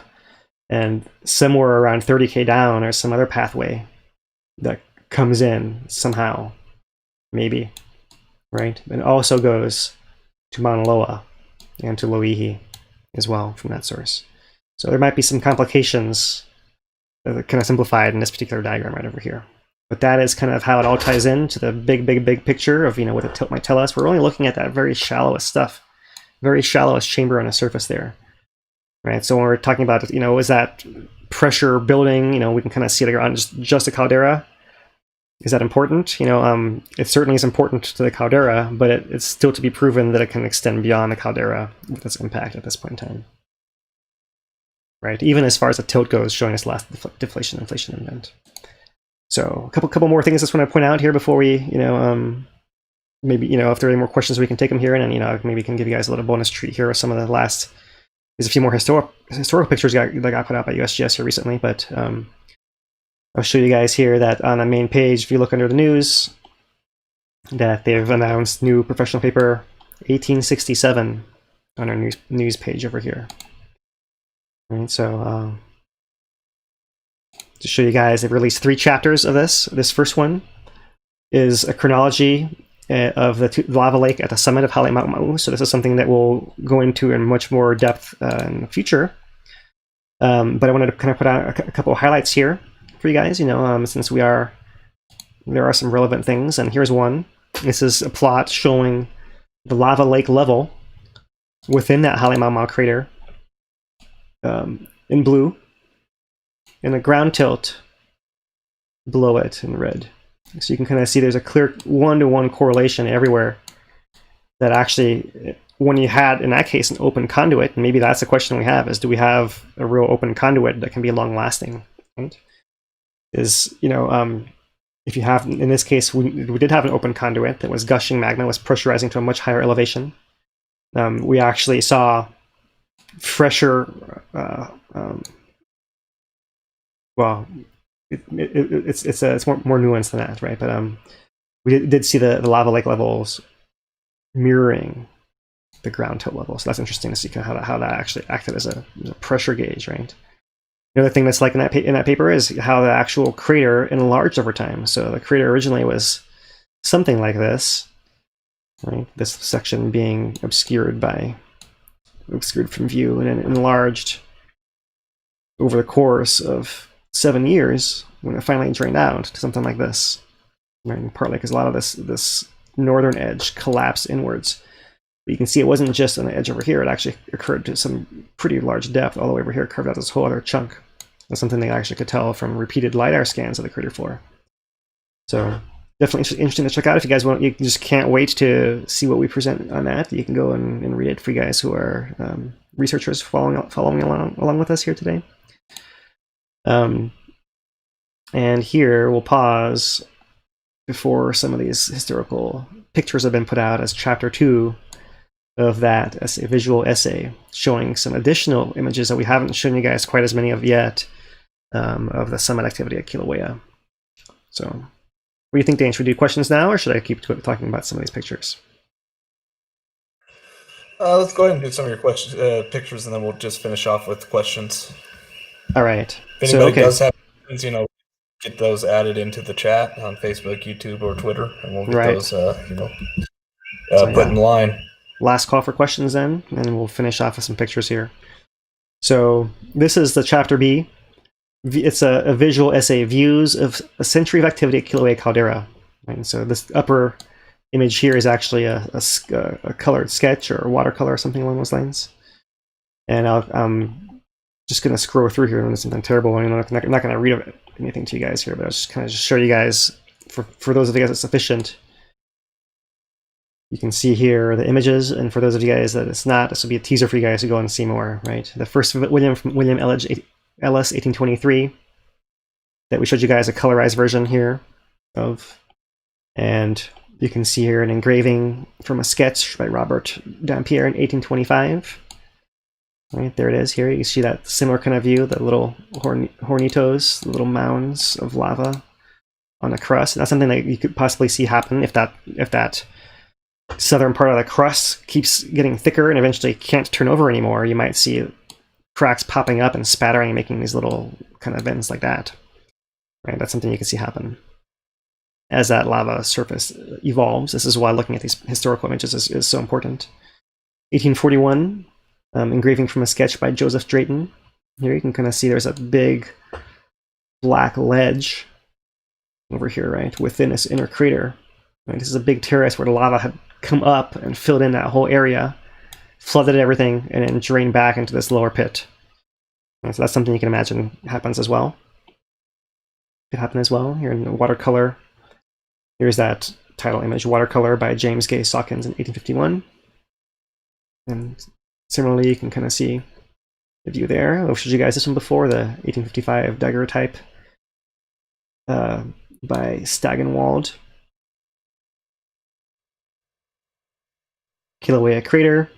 and somewhere around 30K down, there's some other pathway that comes in somehow, maybe, right? And it also goes to Mauna Loa and to Loihi as well from that source. So there might be some complications that are kind of simplified in this particular diagram right over here. But that is kind of how it all ties into the big picture of, what the tilt might tell us. We're only looking at that very shallowest stuff, very shallowest chamber on the surface there, right? So when we're talking about, is that pressure building, we can kind of see it on just a caldera. Is that important? It certainly is important to the caldera, but it's still to be proven that it can extend beyond the caldera with its impact at this point in time. Right? Even as far as the tilt goes, showing us last deflation-inflation event. So a couple more things I just want to point out here before we, maybe, if there are any more questions, we can take them here, and then, maybe can give you guys a little bonus treat here with some of the last. There's a few more historical pictures that got put out by USGS here recently, but I'll show you guys here that on the main page, if you look under the news, that they've announced new professional paper 1867 on our news page over here. Right, so to show you guys, they've released 3 chapters of this. This first one is a chronology of the lava lake at the summit of Halemaumau. So this is something that we'll go into in much more depth in the future. But I wanted to kind of put out a couple of highlights here for you guys, since there are some relevant things, and here's one. This is a plot showing the lava lake level within that Halemaumau crater in blue, and the ground tilt below it in red. So you can kind of see there's a clear 1-to-1 correlation everywhere, that actually, when you had, in that case, an open conduit, and maybe that's the question we have, is do we have a real open conduit that can be long-lasting, right? Is, if you have, in this case, we did have an open conduit that was gushing magma, was pressurizing to a much higher elevation. We actually saw fresher, well, it's more nuanced than that, right? But we did see the lava lake levels mirroring the ground tilt level, so that's interesting to see kind of how that actually acted as a pressure gauge, right? The other thing that's like in that paper is how the actual crater enlarged over time. So the crater originally was something like this, right? This section being obscured from view, and then enlarged over the course of 7 years when it finally drained out to something like this. Right? And partly because a lot of this northern edge collapsed inwards. But you can see it wasn't just on the edge over here. It actually occurred to some pretty large depth all the way over here, carved out this whole other chunk. That's something they actually could tell from repeated LiDAR scans of the crater floor. So definitely interesting to check out. If you guys want, you just can't wait to see what we present on that. You can go and read it for you guys who are researchers following along with us here today. And here we'll pause before some of these historical pictures have been put out as chapter 2 of that as a visual essay, showing some additional images that we haven't shown you guys quite as many of yet, of the summit activity at Kīlauea. So, what do you think, Dane? Should we do questions now, or should I keep talking about some of these pictures? Let's go ahead and do some of your questions, pictures, and then we'll just finish off with questions. All right. If anybody does have questions, get those added into the chat on Facebook, YouTube, or Twitter, and we'll get those, put in line. Last call for questions then, and we'll finish off with some pictures here. So this is the chapter B. It's a visual essay, views of a century of activity at Kīlauea caldera. And so this upper image here is actually a colored sketch or a watercolor or something along those lines. And I'm just going to scroll through here and there's something terrible. I'm not going to read anything to you guys here, but I'll just kind of show you guys, for those of you guys that's sufficient. You can see here the images, and for those of you guys that it's not, this will be a teaser for you guys to go and see more, right? The first William Ellis 1823 that we showed you guys a colorized version here of, and you can see here an engraving from a sketch by Robert Dampierre in 1825. Right, there it is here. You see that similar kind of view, the little hornitos, the little mounds of lava on the crust. And that's something that you could possibly see happen if that southern part of the crust keeps getting thicker and eventually can't turn over anymore. You might see cracks popping up and spattering and making these little kind of vents like that. Right, that's something you can see happen as that lava surface evolves. This is why looking at these historical images is so important. 1841, engraving from a sketch by Joseph Drayton. Here you can kind of see there's a big black ledge over here, right, within this inner crater. Right, this is a big terrace where the lava had come up and filled in that whole area, flooded everything, and then drained back into this lower pit. And so that's something you can imagine happens as well. Could happen as well. Here in the watercolor, here's that title image, Watercolor by James Gay Sawkins in 1851. And similarly, you can kind of see the view there. I've showed you guys this one before, the 1855 daguerreotype by Stagenwald. Kīlauea crater.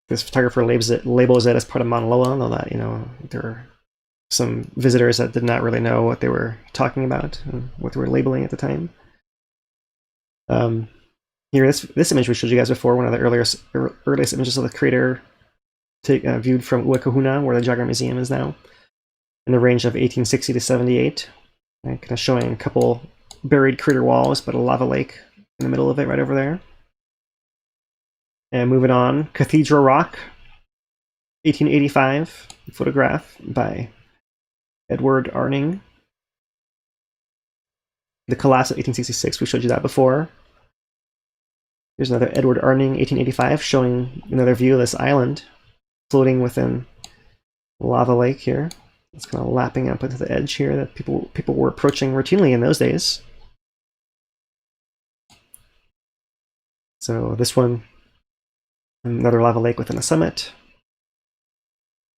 This photographer labels it as part of Mauna Loa, though that, there are some visitors that did not really know what they were talking about and what they were labeling at the time. Here, this image we showed you guys before, one of the earliest images of the crater viewed from Uekahuna, where the Geological Museum is now, in the range of 1860 to 78. Right, kind of showing a couple buried crater walls, but a lava lake in the middle of it right over there. And moving on, Cathedral Rock, 1885, photograph by Edward Arning. The collapse of 1866, we showed you that before. Here's another Edward Arning, 1885, showing another view of this island floating within the lava lake here. It's kind of lapping up into the edge here that people were approaching routinely in those days. So this one, another lava lake within a summit.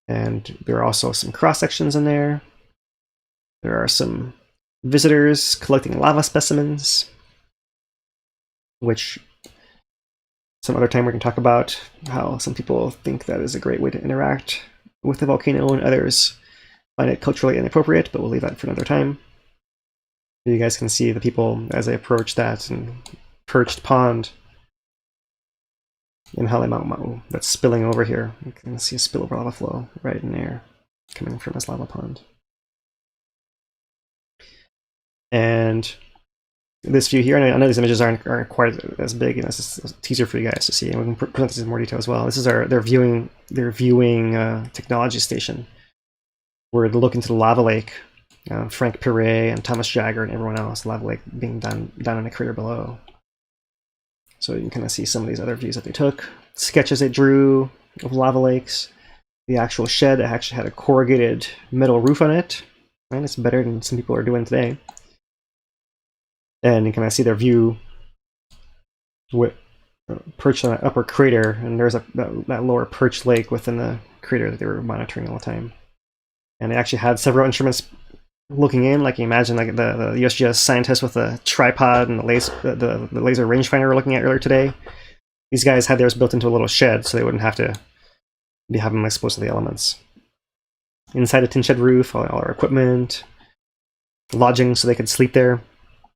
And there are also some cross sections in there. There are some visitors collecting lava specimens, which some other time we can talk about how some people think that is a great way to interact with the volcano and others find it culturally inappropriate, but we'll leave that for another time. You guys can see the people as they approach that and perched pond in Halemau'uma'u that's spilling over here. You can see a spillover lava flow right in there coming from this lava pond. And this view here, and I know these images aren't quite as big, and this is a teaser for you guys to see, and we can present this in more detail as well. This is their viewing technology station, where they look into the lava lake. Frank Perret and Thomas Jagger and everyone else, lava lake being down in the crater below. So you can kind of see some of these other views that they took, sketches they drew of lava lakes. The actual shed actually had a corrugated metal roof on it. Right? It's better than some people are doing today. And you can kind of see their view with perched on that upper crater, and there's that lower perched lake within the crater that they were monitoring all the time. And they actually had several instruments looking in, like you imagine, like the USGS scientists with a tripod and the laser rangefinder we're looking at earlier today. these guys had theirs built into a little shed, so they wouldn't have to be having them exposed to the elements. Inside a tin shed roof, all our equipment, lodging so they could sleep there,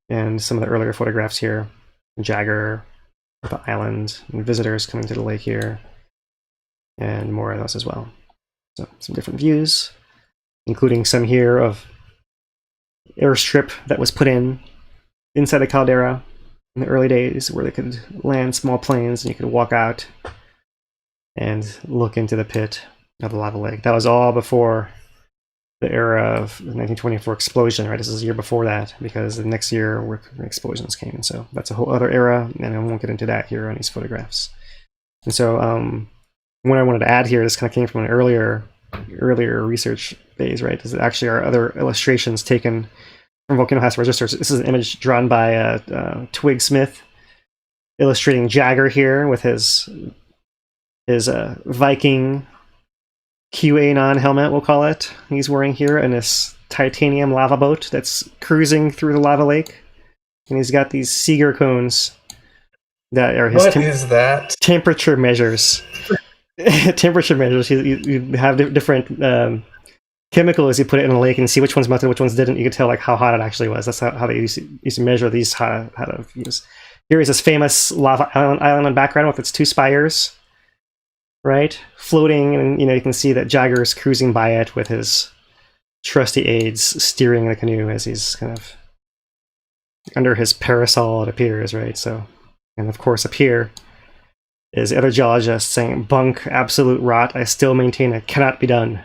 and some of the earlier photographs here, Jagger, the island, and visitors coming to the lake here, and more of those as well. So some different views, including some here of airstrip that was put in inside the caldera in the early days, where they could land small planes and you could walk out and look into the pit of the lava lake. That was all before the era of the 1924 explosion, right? This is a year before that, because the next year where explosions came. So that's a whole other era, and I won't get into that here on these photographs. And so what I wanted to add here, this kind of came from an earlier research phase, right? This is actually our other illustrations taken from volcano house registers. This is an image drawn by Twig Smith, illustrating Jagger here with his Viking QAnon helmet, we'll call it, he's wearing here, and this titanium lava boat that's cruising through the lava lake. And he's got these Seeger cones that are his that? Temperature measures. Temperature measures. You have different chemicals you put it in a lake and see which ones melted, which ones didn't. You could tell like how hot it actually was. That's how they used to measure these, how to use. Here is this famous lava island in the background with its two spires, right, floating, and you can see that Jagger is cruising by it with his trusty aides steering the canoe as he's kind of under his parasol, it appears, right? So, and of course up here is the other geologist saying, "Bunk, absolute rot. I still maintain it cannot be done,"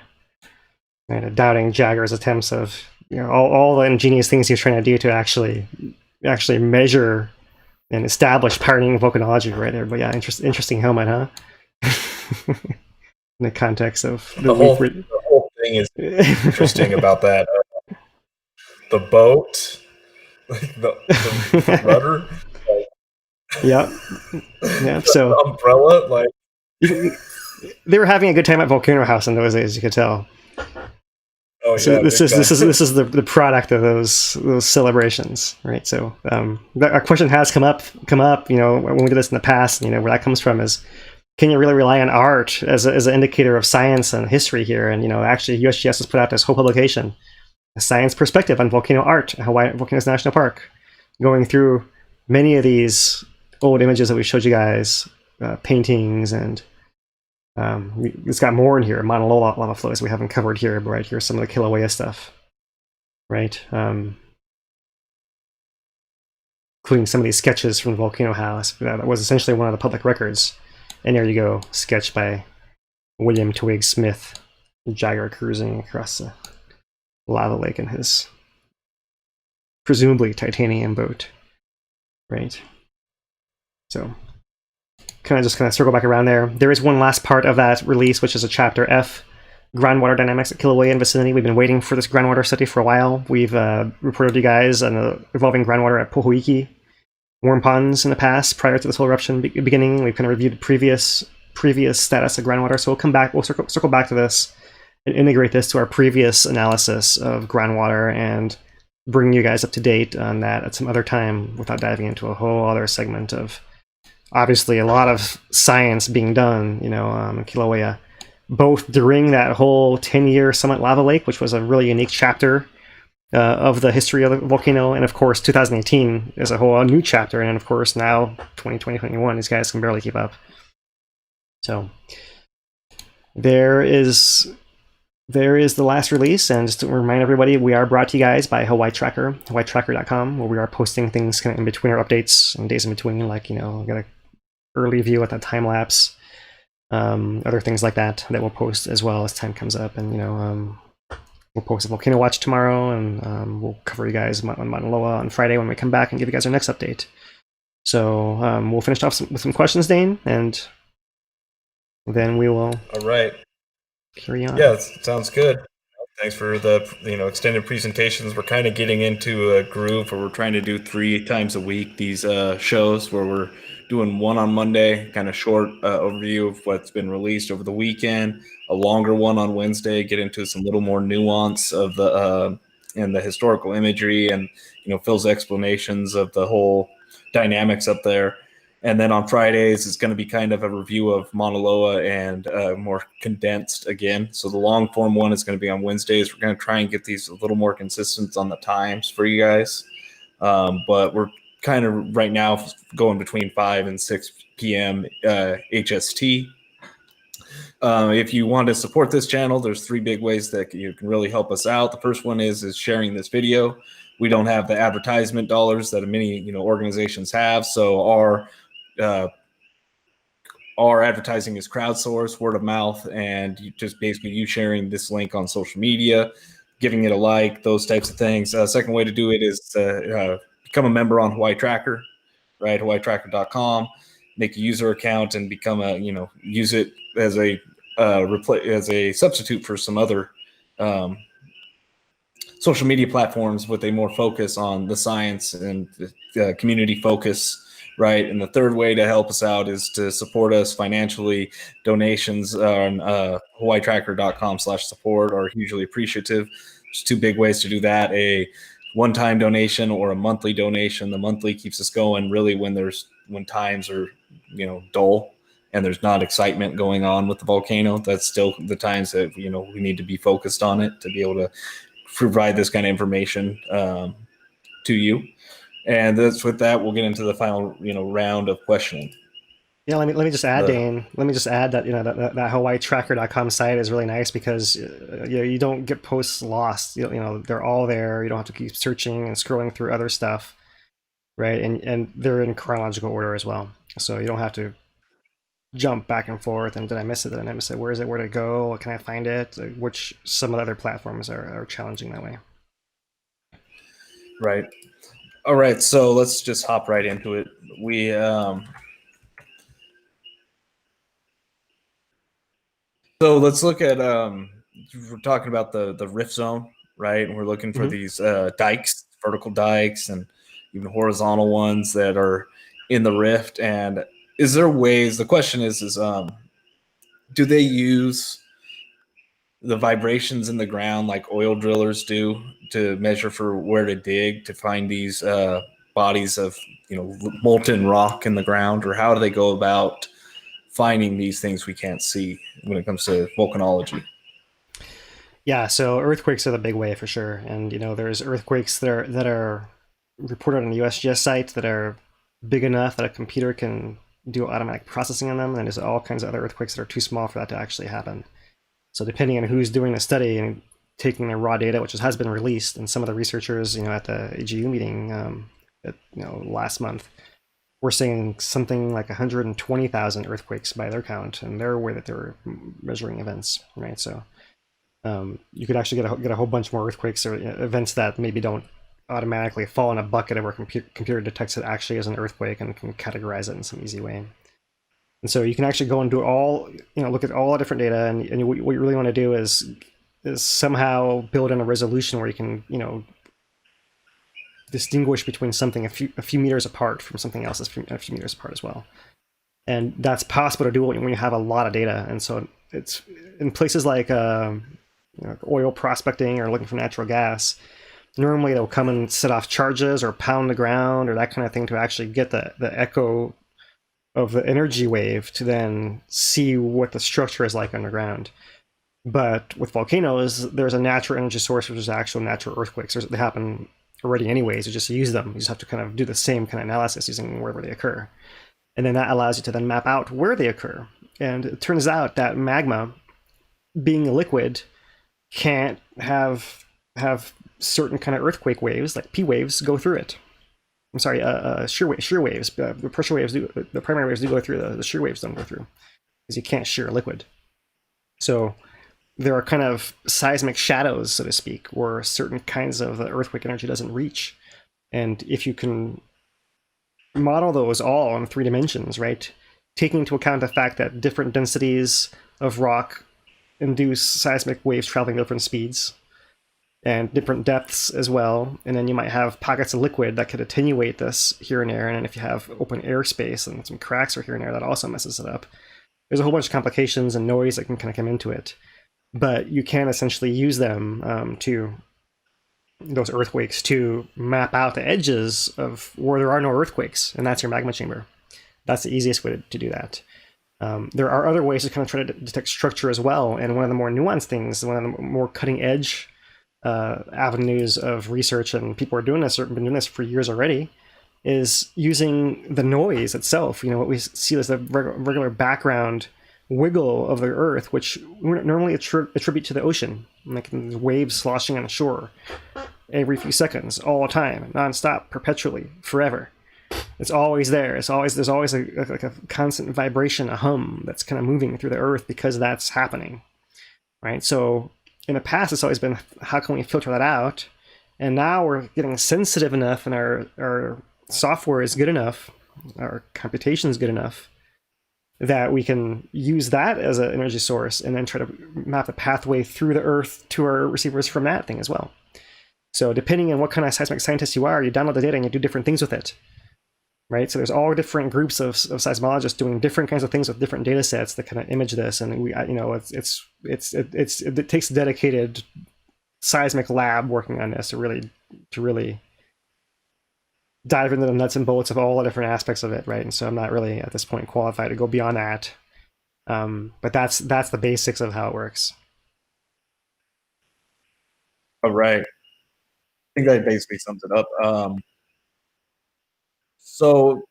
and doubting Jagger's attempts of all the ingenious things he's trying to do to actually measure and establish pioneering volcanology right there. But yeah, interesting helmet, huh? In the context of the whole thing is interesting about that. The boat, the rudder. Yeah. So the umbrella, they were having a good time at Volcano House in those days, you could tell. Oh, so yeah, this is the product of those celebrations, right? So a question has come up. When we did this in the past, where that comes from is, can you really rely on art as an indicator of science and history here? And actually, USGS has put out this whole publication, A Science Perspective on Volcano Art at Hawaii Volcanoes National Park, going through many of these old images that we showed you guys, paintings, and it's got more in here. Mauna Loa lava flows we haven't covered here, but right here's some of the Kīlauea stuff, right? Including some of these sketches from the Volcano House. That was essentially one of the public records. And there you go, sketched by William Twig Smith, Jagger cruising across the lava lake in his presumably titanium boat, right? So, kind of circle back around there. There is one last part of that release, which is a chapter F, groundwater dynamics at Kīlauea and vicinity. We've been waiting for this groundwater study for a while. We've reported to you guys on the evolving groundwater at Pohoiki warm ponds in the past, prior to this whole eruption beginning. We've kind of reviewed previous status of groundwater, so we'll circle back to this and integrate this to our previous analysis of groundwater and bring you guys up to date on that at some other time, without diving into a whole other segment of obviously a lot of science being done, in Kīlauea, both during that whole 10-year Summit Lava Lake, which was a really unique chapter of the history of the volcano, and of course 2018 is a whole new chapter, and of course now 2021, these guys can barely keep up. So there is the last release, and just to remind everybody, we are brought to you guys by Hawaii Tracker, hawaiitracker.com, where we are posting things kind of in between our updates and days in between, like we've got an early view at that time lapse, other things like that we'll post as well as time comes up, and we'll post a Volcano Watch tomorrow, and we'll cover you guys on Mauna Loa on Friday when we come back and give you guys our next update. So we'll finish off with some questions, Dane, and then we will. All right. Carry on. Yeah, sounds good. Thanks for the extended presentations. We're kind of getting into a groove where we're trying to do 3 times a week these shows, where we're doing one on Monday, kind of short overview of what's been released over the weekend, a longer one on Wednesday, get into some little more nuance of the and the historical imagery, and Phil's explanations of the whole dynamics up there. And then on Fridays, it's going to be kind of a review of Mauna Loa and more condensed again. So the long form one is going to be on Wednesdays. We're going to try and get these a little more consistent on the times for you guys. But we're kind of right now going between 5 and 6 p.m. HST. If you want to support this channel, there's 3 big ways that you can really help us out. The first one is sharing this video. We don't have the advertisement dollars that many organizations have, so our advertising is crowdsourced, word of mouth, and just basically you sharing this link on social media, giving it a like, those types of things. Second way to do it is become a member on Hawaii Tracker, right? HawaiiTracker.com. Make a user account and become use it as a substitute for some other social media platforms with a more focus on the science and the community focus, right? And the third way to help us out is to support us financially. Donations on HawaiiTracker.com/support are hugely appreciative. There's 2 big ways to do that: a one-time donation or a monthly donation. The monthly keeps us going really when times are dull and there's not excitement going on with the volcano. That's still the times that we need to be focused on it to be able to provide this kind of information to you. And that's with that, we'll get into the final round of questioning. Yeah, let me just add, Dane. Let me just add that that HawaiiTracker.com site is really nice because you don't get posts lost. They're all there. You don't have to keep searching and scrolling through other stuff, right? And they're in chronological order as well, so you don't have to jump back and forth. And did I miss it? Did I miss it? Where is it? Where to go? Can I find it? Which some of the other platforms are challenging that way. Right. All right. So let's just hop right into it. So let's look at, we're talking about the rift zone, right? And we're looking for these dikes, vertical dikes, and even horizontal ones that are in the rift. And is there ways, the question is do they use the vibrations in the ground like oil drillers do to measure for where to dig to find these bodies of molten rock in the ground? Or how do they go about finding these things we can't see when it comes to volcanology? Yeah, so earthquakes are the big way for sure. And there's earthquakes that are reported on the USGS site that are big enough that a computer can do automatic processing on them, and there's all kinds of other earthquakes that are too small for that to actually happen. So depending on who's doing the study and taking the raw data, which has been released, and some of the researchers at the AGU meeting last month were saying something like 120,000 earthquakes by their count, and their way that they were measuring events, right? So you could actually get a whole bunch more earthquakes or events that maybe don't automatically fall in a bucket of where computer detects it actually as an earthquake and can categorize it in some easy way. And so you can actually go and do all, look at all the different data, and what you really want to do is somehow build in a resolution where you can, distinguish between something a few meters apart from something else that's a few meters apart as well. And that's possible to do when you have a lot of data. And so it's in places like oil prospecting or looking for natural gas. Normally they'll come and set off charges or pound the ground or that kind of thing to actually get the echo of the energy wave to then see what the structure is like underground. But with volcanoes, there's a natural energy source, which is actual natural earthquakes. They happen already anyways. You just use them. You just have to kind of do the same kind of analysis using wherever they occur. And then that allows you to then map out where they occur. And it turns out that magma, being a liquid, can't have certain kind of earthquake waves, like P waves, go through it. I'm sorry, shear waves. The pressure waves do, the primary waves do go through. The shear waves don't go through because you can't shear a liquid. So there are kind of seismic shadows, so to speak, where certain kinds of earthquake energy doesn't reach. And if you can model those all in 3 dimensions, right, taking into account the fact that different densities of rock induce seismic waves traveling different speeds and different depths as well, and then you might have pockets of liquid that could attenuate this here and there, and then if you have open airspace and some cracks are here and there, that also messes it up. There's a whole bunch of complications and noise that can kind of come into it, but you can essentially use them to those earthquakes to map out the edges of where there are no earthquakes, and that's your magma chamber. That's the easiest way to do that. There are other ways to kind of try to detect structure as well, and one of the more nuanced things, one of the more cutting edge avenues of research, and people are doing this or been doing this for years already, is using the noise itself. What we see as the regular background wiggle of the Earth, which we normally attribute to the ocean, like waves sloshing on the shore every few seconds, all the time, nonstop, perpetually, forever. It's always there. There's always a constant vibration, a hum that's kind of moving through the Earth because that's happening, right? So in the past, it's always been, how can we filter that out? And now we're getting sensitive enough, and our software is good enough, our computation is good enough, that we can use that as an energy source and then try to map a pathway through the Earth to our receivers from that thing as well. So depending on what kind of seismic scientist you are, you download the data and you do different things with it. Right, so there's all different groups of seismologists doing different kinds of things with different data sets that kind of image this, and it takes a dedicated seismic lab working on this to really dive into the nuts and bolts of all the different aspects of it, right? And so I'm not really at this point qualified to go beyond that, but that's the basics of how it works. All right, I think that basically sums it up. So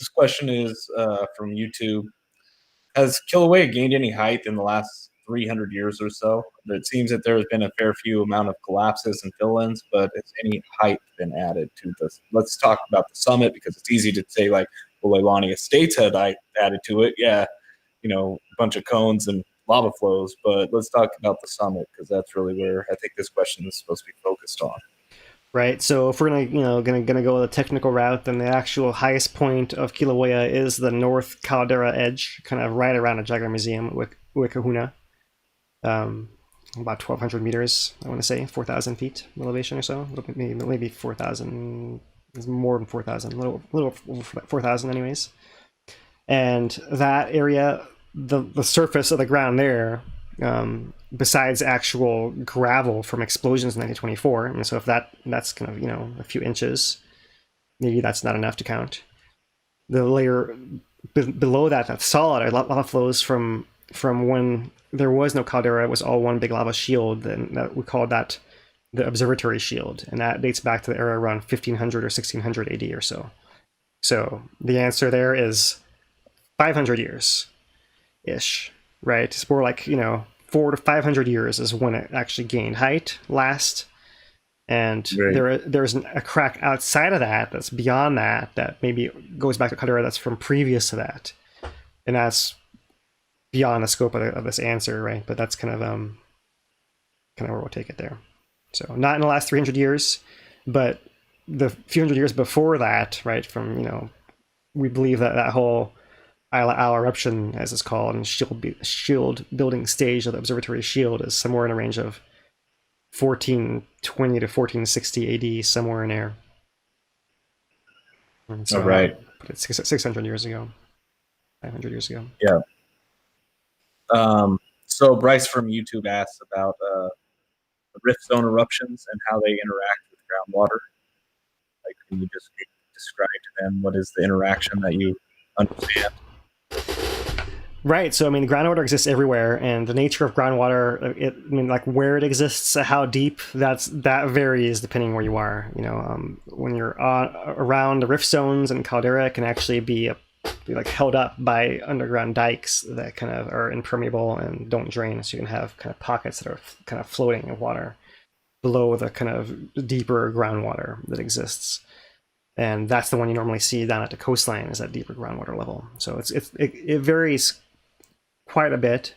this question is from YouTube. Has Kilauea gained any height in the last 300 years or so? It seems that there has been a fair few amount of collapses and fill-ins, but has any height been added to this? Let's talk about the summit, because it's easy to say, like, well, Leilani Estates had added to it. Yeah, a bunch of cones and lava flows, but let's talk about the summit, because that's really where I think this question is supposed to be focused on. Right, so if we're gonna go the technical route, then the actual highest point of Kīlauea is the North Caldera edge, kind of right around the Geological Museum with Kahuna. About 1,200 meters, I want to say, 4,000 feet elevation or so. Maybe 4,000, it's more than 4,000, a little over 4,000 anyways. And that area, the surface of the ground there, besides actual gravel from explosions in 1924, and so if that's kind of a few inches, maybe that's not enough to count. The layer below that's solid, lava flows from when there was no caldera. It was all one big lava shield, and that we called that the observatory shield, and that dates back to the era around 1500 or 1600 AD or so. So the answer there is 500 years ish, right? It's more like 400 to 500 years is when it actually gained height last, and right. There's a crack outside of that's beyond that maybe goes back to caldera that's from previous to that, and that's beyond the scope of this answer, right? But that's kind of where we'll take it there. So not in the last 300 years, but the few hundred years before that, right? From we believe that whole eruption, as it's called, and shield building stage of the observatory shield is somewhere in a range of 1420 to 1460 AD, somewhere in there. And so, right. But it's 600 years ago, 500 years ago. Yeah. So Bryce from YouTube asked about the rift zone eruptions and how they interact with groundwater. Like, can you just describe to them what is the interaction that you understand? Right. So, groundwater exists everywhere, and the nature of groundwater, like where it exists, how deep, that varies depending where you are. When you're around the rift zones and caldera, it can actually be like held up by underground dikes that kind of are impermeable and don't drain. So you can have kind of pockets that are kind of floating in water below the kind of deeper groundwater that exists. And that's the one you normally see down at the coastline, is that deeper groundwater level. So it varies quite a bit,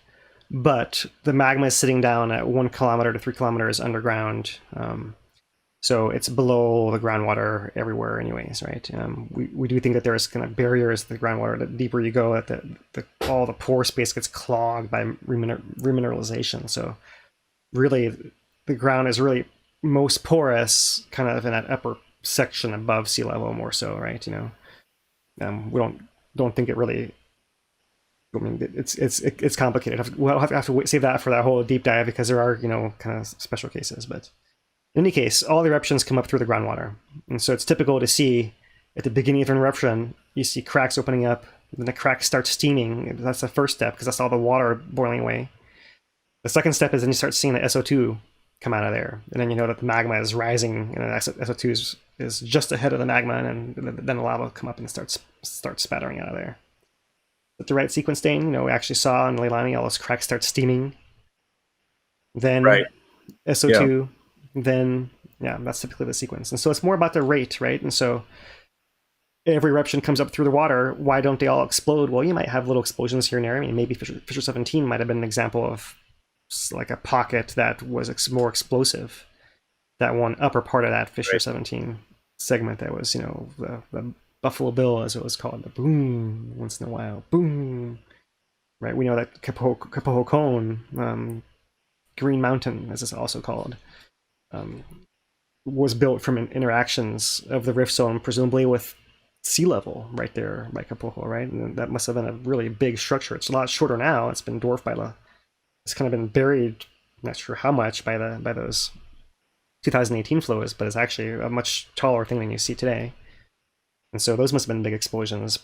but the magma is sitting down at 1 kilometer to 3 kilometers underground. So it's below the groundwater everywhere anyways, right? We do think that there's kind of barriers to the groundwater. The deeper you go, that all the pore space gets clogged by remineralization. So really, the ground is really most porous kind of in that upper section above sea level, more so, right? We don't think it really, it's complicated. We'll have to save that for that whole deep dive, because there are kind of special cases. But in any case, all the eruptions come up through the groundwater, and so it's typical to see at the beginning of an eruption you see cracks opening up. Then the cracks start steaming. That's the first step because that's all the water boiling away. The second step is then you start seeing the SO2 come out of there. And then you know that the magma is rising, and the SO2 is just ahead of the magma, and then the lava will come up and starts spattering out of there. At the right sequence, Dane, you know, we actually saw in Leilani all those cracks start steaming. Then SO2, then, that's typically the sequence. And so it's more about the rate, right? And so every eruption comes up through the water. Why don't they all explode? Well, you might have little explosions here and there. I mean, maybe Fissure 17 might have been an example of like a pocket that was more explosive. That one upper part of that Fissure 17 segment that was, you know, the Buffalo Bill, as it was called, the boom, once in a while, boom. Right? We know that Kapoho Cone, Green Mountain, as it's also called, was built from interactions of the rift zone, presumably with sea level right there by Kapoho, right? And that must have been a really big structure. It's a lot shorter now. It's been dwarfed by it's kind of been buried, not sure how much, by those 2018 flows, but it's actually a much taller thing than you see today. And so those must have been big explosions,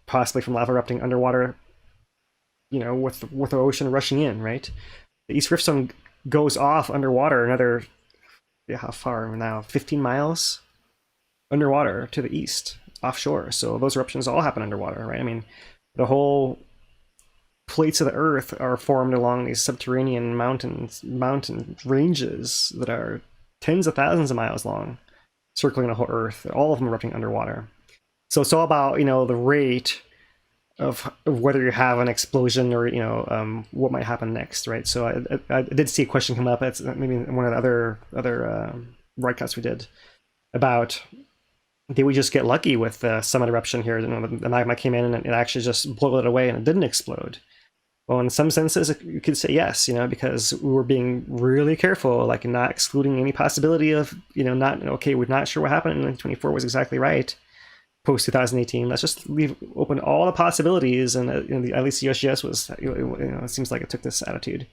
possibly from lava erupting underwater, you know, with the ocean rushing in, right? The East Rift Zone goes off underwater another, how far now? 15 miles underwater to the east, offshore. So those eruptions all happen underwater, right? I mean, the whole plates of the earth are formed along these subterranean mountain ranges that are tens of thousands of miles long, circling the whole earth, all of them erupting underwater. So it's all about, you know, the rate of whether you have an explosion or, you know, what might happen next, right? So I did see a question come up. It's maybe one of the other broadcasts we did about, did we just get lucky with the summit eruption here? You know, the magma came in and it actually just blew it away and it didn't explode. Well, in some senses, you could say yes, you know, because we were being really careful, like not excluding any possibility of, you know, we're not sure what happened in 1924 was exactly right. Post 2018, let's just leave open all the possibilities, and at least the USGS was, you know, it seems like it took this attitude,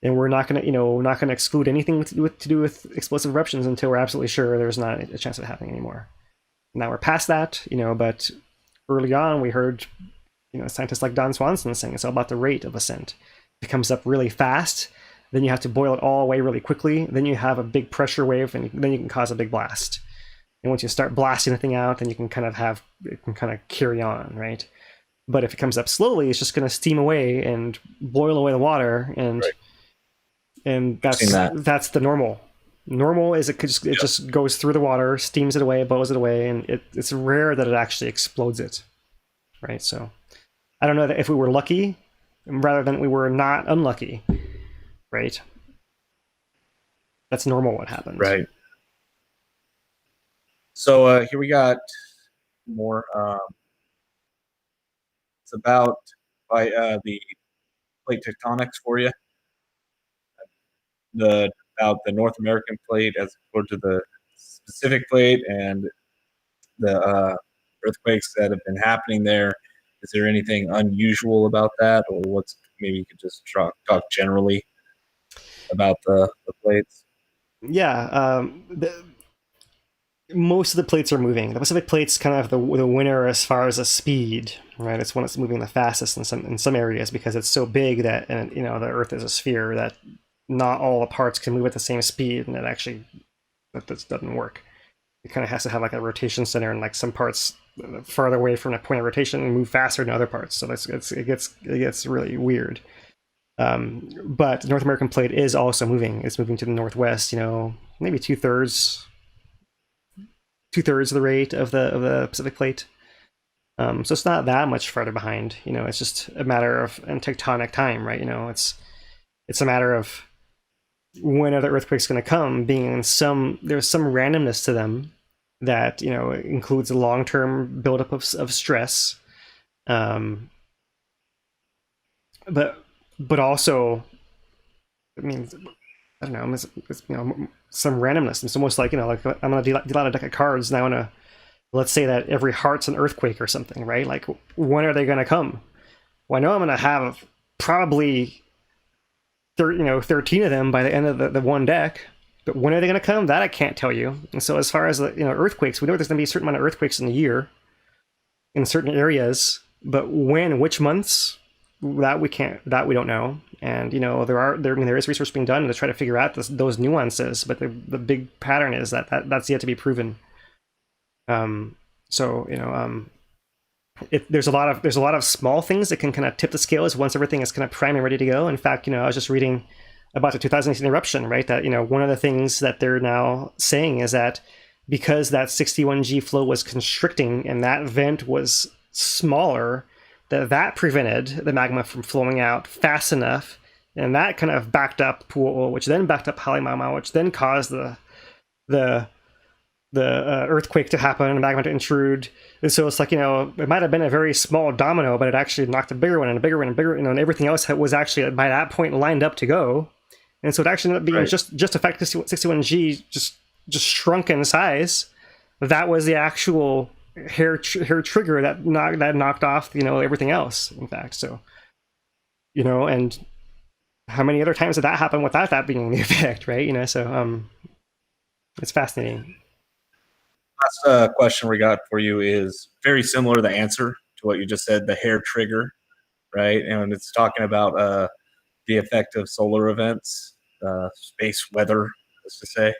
and we're not going to exclude anything to do with explosive eruptions until we're absolutely sure there's not a chance of it happening anymore. Now we're past that, you know, but early on we heard, you know, scientists like Don Swanson saying it's all about the rate of ascent. If it comes up really fast, then you have to boil it all away really quickly. Then you have a big pressure wave, and then you can cause a big blast. And once you start blasting the thing out, then you can kind of carry on, right? But if it comes up slowly, it's just going to steam away and boil away the water, and that's the normal. Normal is it just goes through the water, steams it away, boils it away, and it's rare that it actually explodes it, right? So I don't know that if we were lucky, rather than we were not unlucky, right? That's normal what happens, right? So here we got more. It's about the plate tectonics for you. About the North American plate as opposed to the Pacific plate and the earthquakes that have been happening there. Is there anything unusual about that, or maybe you could just talk generally about the plates? Yeah. Most of the plates are moving. The Pacific plate's kind of the winner as far as the speed, right? It's one that's moving the fastest in some areas because it's so big that, and you know, the Earth is a sphere, that not all the parts can move at the same speed, and that doesn't work. It kind of has to have like a rotation center, and like some parts farther away from the point of rotation and move faster than other parts. So it gets really weird. But the North American plate is also moving. It's moving to the northwest. You know, maybe two-thirds of the rate of the Pacific plate. So it's not that much farther behind, you know, it's just a matter of tectonic time, right? You know, it's a matter of when are the earthquakes going to come, there's some randomness to them that, you know, includes a long-term buildup of stress. But also, I mean, I don't know, it's you know, some randomness. It's almost like, you know, like I'm going to deal out a deck of cards and I want to, let's say that every heart's an earthquake or something, right? Like, when are they going to come? Well, I know I'm going to have probably 13 of them by the end of the one deck, but when are they going to come? That I can't tell you. And so as far as the, you know, earthquakes, we know there's going to be a certain amount of earthquakes in a year. in certain areas, but when, which months, that we don't know. And there is research being done to try to figure out those nuances, but the big pattern is that's yet to be proven. There's a lot of small things that can kind of tip the scales once everything is kind of primed and ready to go. In fact, I was just reading about the 2018 eruption, right? That one of the things that they're now saying is that because that 61G flow was constricting and that vent was smaller, that prevented the magma from flowing out fast enough, and that kind of backed up Pu'u'o, which then backed up Halemaumau, which then caused the earthquake to happen and the magma to intrude. And so it's like, it might have been a very small domino, but it actually knocked a bigger one and a bigger one and bigger, and everything else was actually by that point lined up to go. And so it actually ended up being just the fact that 61G just shrunk in size. That was the actual hair trigger that knocked off, everything else, in fact. So, and how many other times did that happen without that being the effect, right? So it's fascinating. Last question we got for you is very similar to the answer to what you just said, the hair trigger, right? And it's talking about the effect of solar events, space weather, let's just say,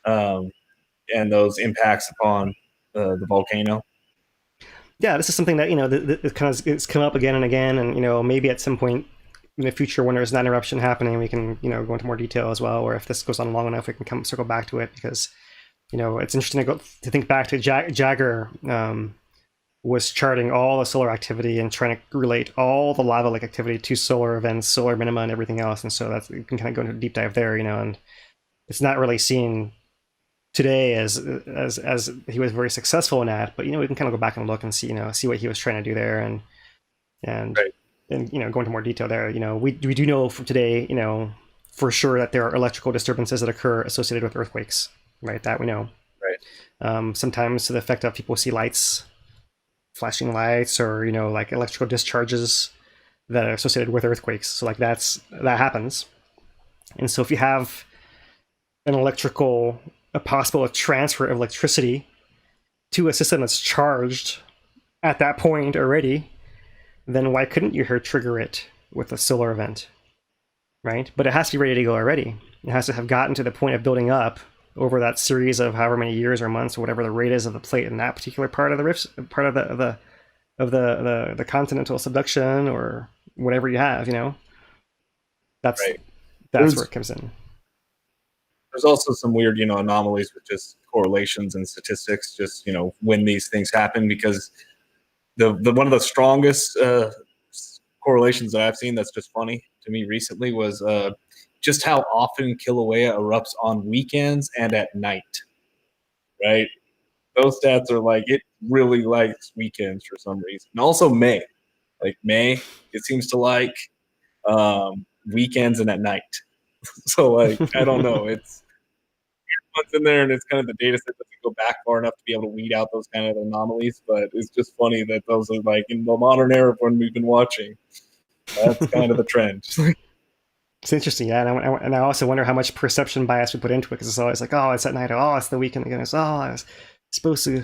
and those impacts upon the volcano. Yeah, this is something that it's come up again and again, and maybe at some point in the future when there's an eruption happening, we can go into more detail as well. Or if this goes on long enough, we can circle back to it, because it's interesting to think back to Jagger was charting all the solar activity and trying to relate all the lava lake activity to solar events, solar minima, and everything else. And so you can kind of go into a deep dive there, and it's not really seen today as he was very successful in that. But we can kind of go back and look and see what he was trying to do there, and go into more detail there. We do know from today, for sure that there are electrical disturbances that occur associated with earthquakes. Right, that we know. Right. Sometimes to the effect of people see lights, flashing lights, or like electrical discharges that are associated with earthquakes. So like that happens. And so if you have a possible transfer of electricity to a system that's charged at that point already, then why couldn't you trigger it with a solar event, right? But it has to be ready to go already. It has to have gotten to the point of building up over that series of however many years or months or whatever the rate is of the plate in that particular part of the rifts, part of the continental subduction or whatever you have, that's where it comes in. There's also some weird, anomalies with just correlations and statistics, just, when these things happen, because the one of the strongest correlations that I've seen that's just funny to me recently was just how often Kīlauea erupts on weekends and at night, right? Those stats are like, it really likes weekends for some reason. And also May, it seems to like weekends and at night. So I don't know, it's months in there, and it's kind of the data set doesn't go back far enough to be able to weed out those kind of anomalies, but it's just funny that those are in the modern era when we've been watching. That's kind of the trend. It's interesting, yeah, and I also wonder how much perception bias we put into it, because it's always like, oh, it's at night, oh, it's the weekend again, it's I was supposed to,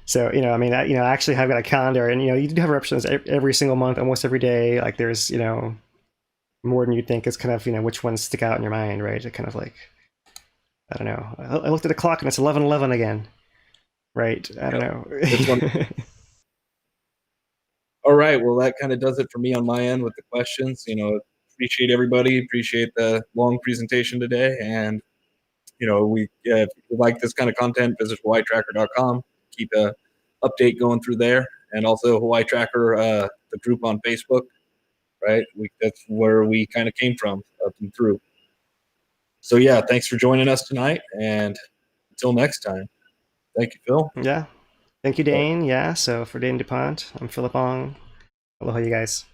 So I actually have got a calendar, and you do have eruptions every single month, almost every day. Like there's more than you'd think. It's kind of which ones stick out in your mind, right? It kind of like, I don't know. I looked at the clock and it's 11:11 again, right? I don't know. All right. Well, that kind of does it for me on my end with the questions. Appreciate everybody. Appreciate the long presentation today. And, if you like this kind of content, visit hawaiitracker.com. Keep a update going through there. And also Hawaii Tracker, the group on Facebook, right? That's where we kind of came from, up and through. So, yeah, thanks for joining us tonight. And until next time, thank you, Phil. Yeah. Thank you, Dane. Yeah, so for Dane DuPont, I'm Philip Ong. Aloha, you guys.